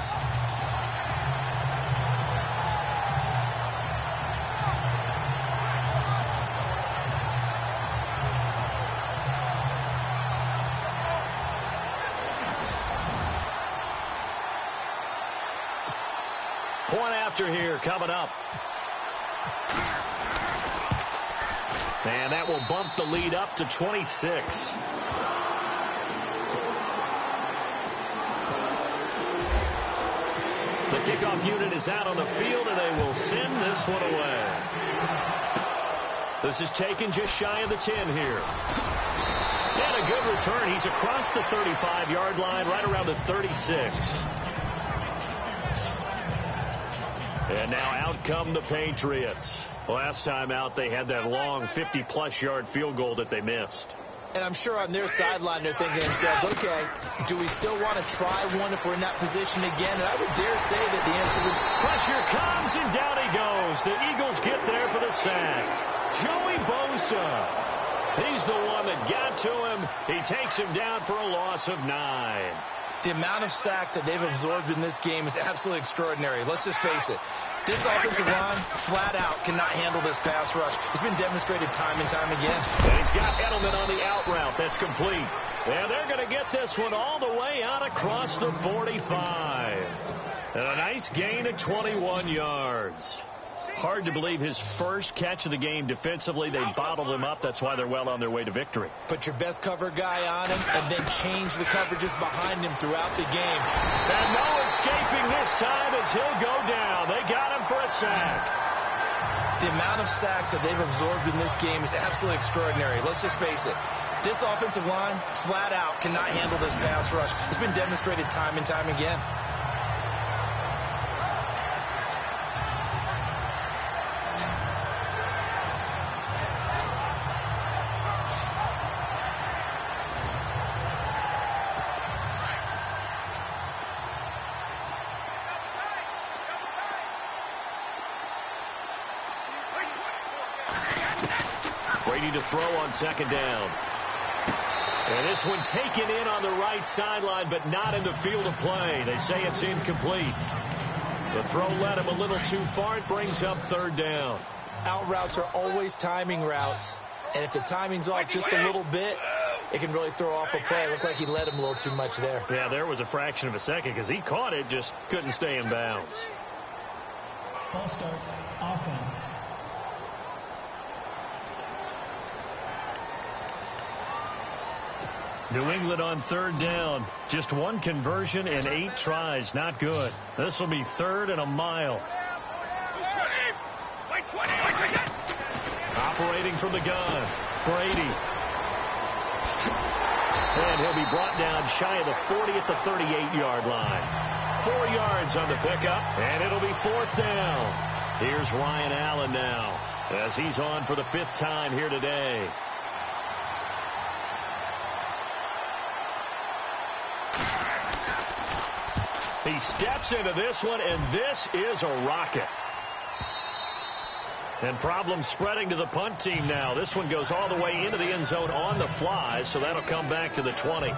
Point after here coming up. And that will bump the lead up to 26. The kickoff unit is out on the field, and they will send this one away. This is taken just shy of the 10 here. And a good return. He's across the 35-yard line, right around the 36. And now out come the Patriots. Last time out, they had that long 50-plus yard field goal that they missed. And I'm sure on their sideline they're thinking to themselves, okay, do we still want to try one if we're in that position again? And I would dare say that the answer would... Pressure comes, and down he goes. The Eagles get there for the sack. Joey Bosa. He's the one that got to him. He takes him down for a loss of 9. The amount of sacks that they've absorbed in this game is absolutely extraordinary. Let's just face it. This offensive line, flat out, cannot handle this pass rush. It's been demonstrated time and time again. And he's got Edelman on the out route. That's complete. And they're going to get this one all the way out across the 45. And a nice gain of 21 yards. Hard to believe his first catch of the game defensively. They bottled him up. That's why they're well on their way to victory. Put your best cover guy on him and then change the coverages behind him throughout the game. And no escaping this time as he'll go down. They got him for a sack. The amount of sacks that they've absorbed in this game is absolutely extraordinary. Let's just face it. This offensive line, flat out, cannot handle this pass rush. It's been demonstrated time and time again. To throw on 2nd down. And this one taken in on the right sideline, but not in the field of play. They say it's incomplete. The throw led him a little too far. It brings up 3rd down. Out routes are always timing routes. And if the timing's off just a little bit, it can really throw off a play. It looked like he led him a little too much there. Yeah, there was a fraction of a second because he caught it, just couldn't stay in bounds. Ball start, offense. New England on 3rd down. Just 1 conversion and 8 tries. Not good. This will be 3rd and a mile. Operating from the gun, Brady. And he'll be brought down shy of the 40 at the 38-yard line. 4 yards on the pickup, and it'll be 4th down. Here's Ryan Allen now as he's on for the 5th time here today. He steps into this one, and this is a rocket. And problems spreading to the punt team now. This one goes all the way into the end zone on the fly, so that'll come back to the 20.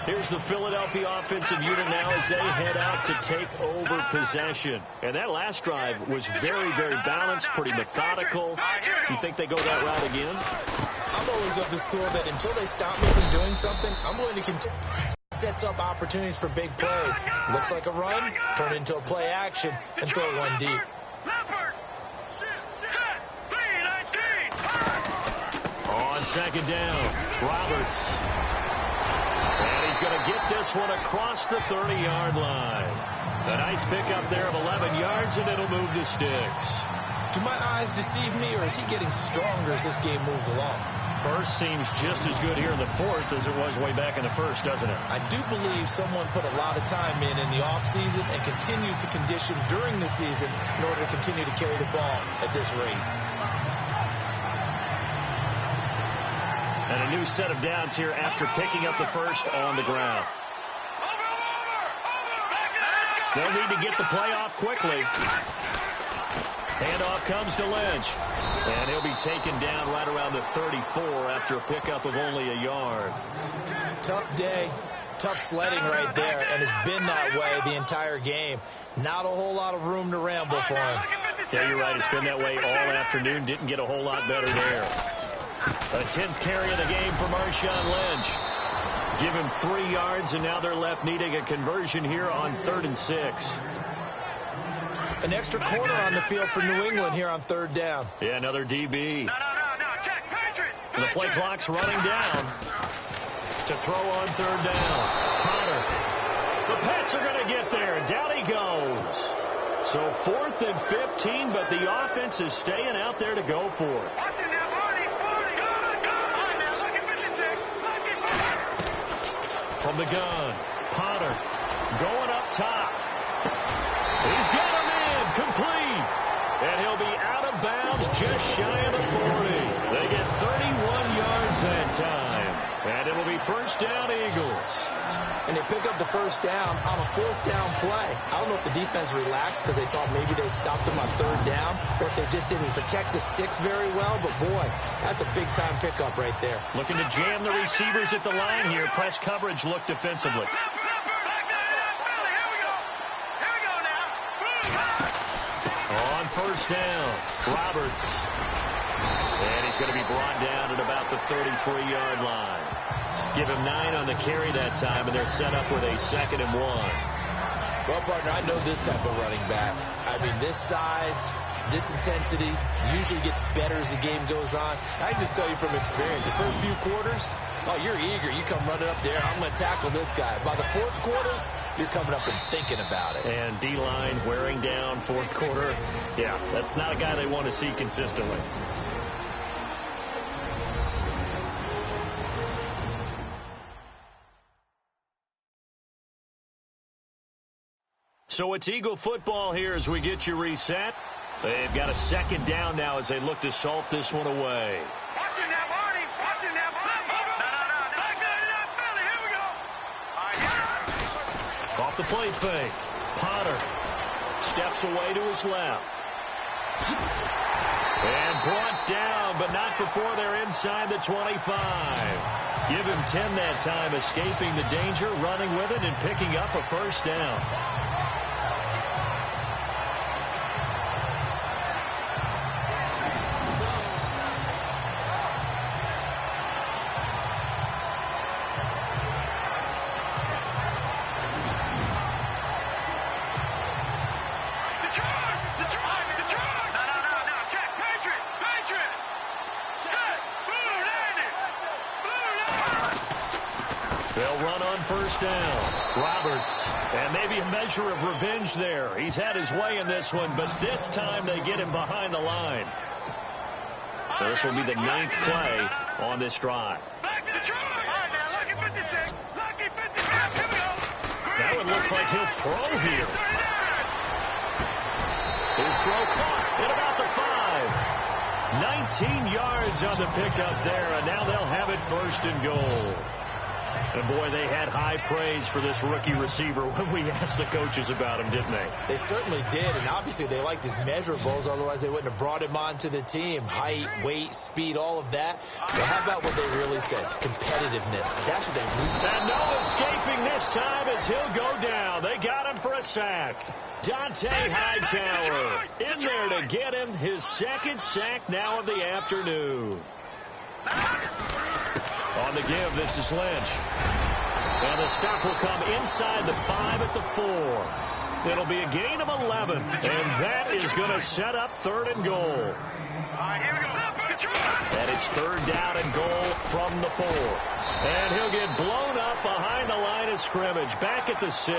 Here's the Philadelphia offensive unit now as they head out to take over possession. And that last drive was very, very balanced, pretty methodical. You think they go that route again? I'm always of the school that until they stop me from doing something, I'm willing to continue. sets up opportunities for big plays. Looks like a run, turn into a play action, and throw one deep. On second down, Roberts. And he's going to get this one across the 30-yard line. A nice pickup there of 11 yards, and it'll move the sticks. Do my eyes deceive me, or is he getting stronger as this game moves along? First seems just as good here in the fourth as it was way back in the first, doesn't it? I do believe someone put a lot of time in the offseason and continues to condition during the season in order to continue to carry the ball at this rate. And a new set of downs here after picking up the first on the ground. They'll need to get the play off quickly. Handoff comes to Lynch. And he'll be taken down right around the 34 after a pickup of only a yard. Tough day, tough sledding right there, and it's been that way the entire game. Not a whole lot of room to ramble for him. Yeah, you're right. It's been that way all afternoon. Didn't get a whole lot better there. A 10th carry of the game for Marshawn Lynch. Give him 3 yards, and now they're left needing a conversion here on 3rd and 6. An extra quarter on the field for New England here on 3rd down. Yeah, another DB. No. Check, Patriot. And the play clock's running down to throw on 3rd down. Potter. The Pats are going to get there. Down he goes. So 4th and 15, but the offense is staying out there to go for it. Watch it now, Marty. Go. All right, now, look at 56. From the gun, Potter going up top. He's got him in, complete. And he'll be out of bounds just shy of the 40. They get 31 yards that time. And it'll be 1st down, Eagles. And they pick up the 1st down on a 4th down play. I don't know if the defense relaxed because they thought maybe they'd stopped them on 3rd down, or if they just didn't protect the sticks very well. But, boy, that's a big-time pickup right there. Looking to jam the receivers at the line here. Press coverage look defensively. On 1st down, Roberts. And he's going to be brought down at about the 33-yard line. Give him 9 on the carry that time, and they're set up with a 2nd and 1. Well, partner, I know this type of running back. I mean, this size, this intensity usually gets better as the game goes on. I can just tell you from experience, the first few quarters, oh, you're eager. You come running up there. I'm going to tackle this guy. By the 4th quarter, you're coming up and thinking about it. And D-line wearing down 4th quarter. Yeah, that's not a guy they want to see consistently. So it's Eagle football here as we get you reset. They've got a 2nd down now as they look to salt this one away. Watch it now, Marty. Watch it now. No. Here we go. All right. Off the play fake. Potter steps away to his left. And brought down, but not before they're inside the 25. Give him 10 that time, escaping the danger, running with it, and picking up a 1st down. They'll run on 1st down. Roberts. And maybe a measure of revenge there. He's had his way in this one, but this time they get him behind the line. So this will be the 9th play on this drive. That one looks like he'll throw here. His throw caught at about the 5. 19 yards on the pickup there, and now they'll have it 1st and goal. And, boy, they had high praise for this rookie receiver when we asked the coaches about him, didn't they? They certainly did, and obviously they liked his measurables, otherwise they wouldn't have brought him onto the team. Height, weight, speed, all of that. But how about what they really said? Competitiveness. That's what they really said. And no escaping this time as he'll go down. They got him for a sack. Dante Hightower in there to get him his 2nd sack now of the afternoon. On the give, this is Lynch. And the stop will come inside the 5 at the 4. It'll be a gain of 11, and that is going to set up 3rd and goal. All right, here we go. And it's 3rd down and goal from the 4. And he'll get blown up behind the line of scrimmage, back at the 6.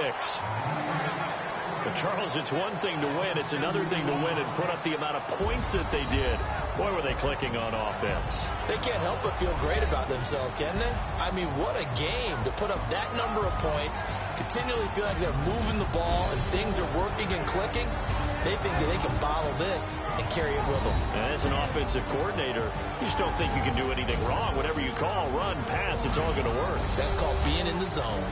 But Charles, it's one thing to win. It's another thing to win and put up the amount of points that they did. Boy, were they clicking on offense. They can't help but feel great about themselves, can they? I mean, what a game to put up that number of points, continually feel like they're moving the ball and things are working and clicking. They think that they can bottle this and carry it with them. And as an offensive coordinator, you just don't think you can do anything wrong. Whatever you call, run, pass, it's all going to work. That's called being in the zone.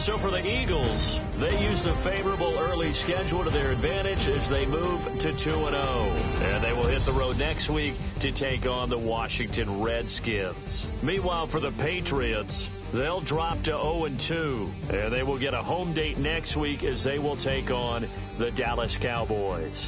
So for the Eagles, they used a favorable early schedule to their advantage as they move to 2-0. And they will hit the road next week to take on the Washington Redskins. Meanwhile, for the Patriots, they'll drop to 0-2. And they will get a home date next week as they will take on the Dallas Cowboys.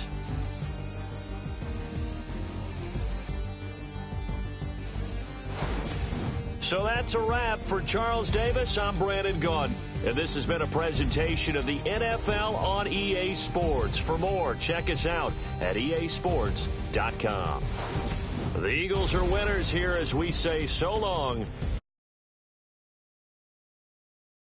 So that's a wrap. For Charles Davis, I'm Brandon Gunn. And this has been a presentation of the NFL on EA Sports. For more, check us out at easports.com. The Eagles are winners here as we say so long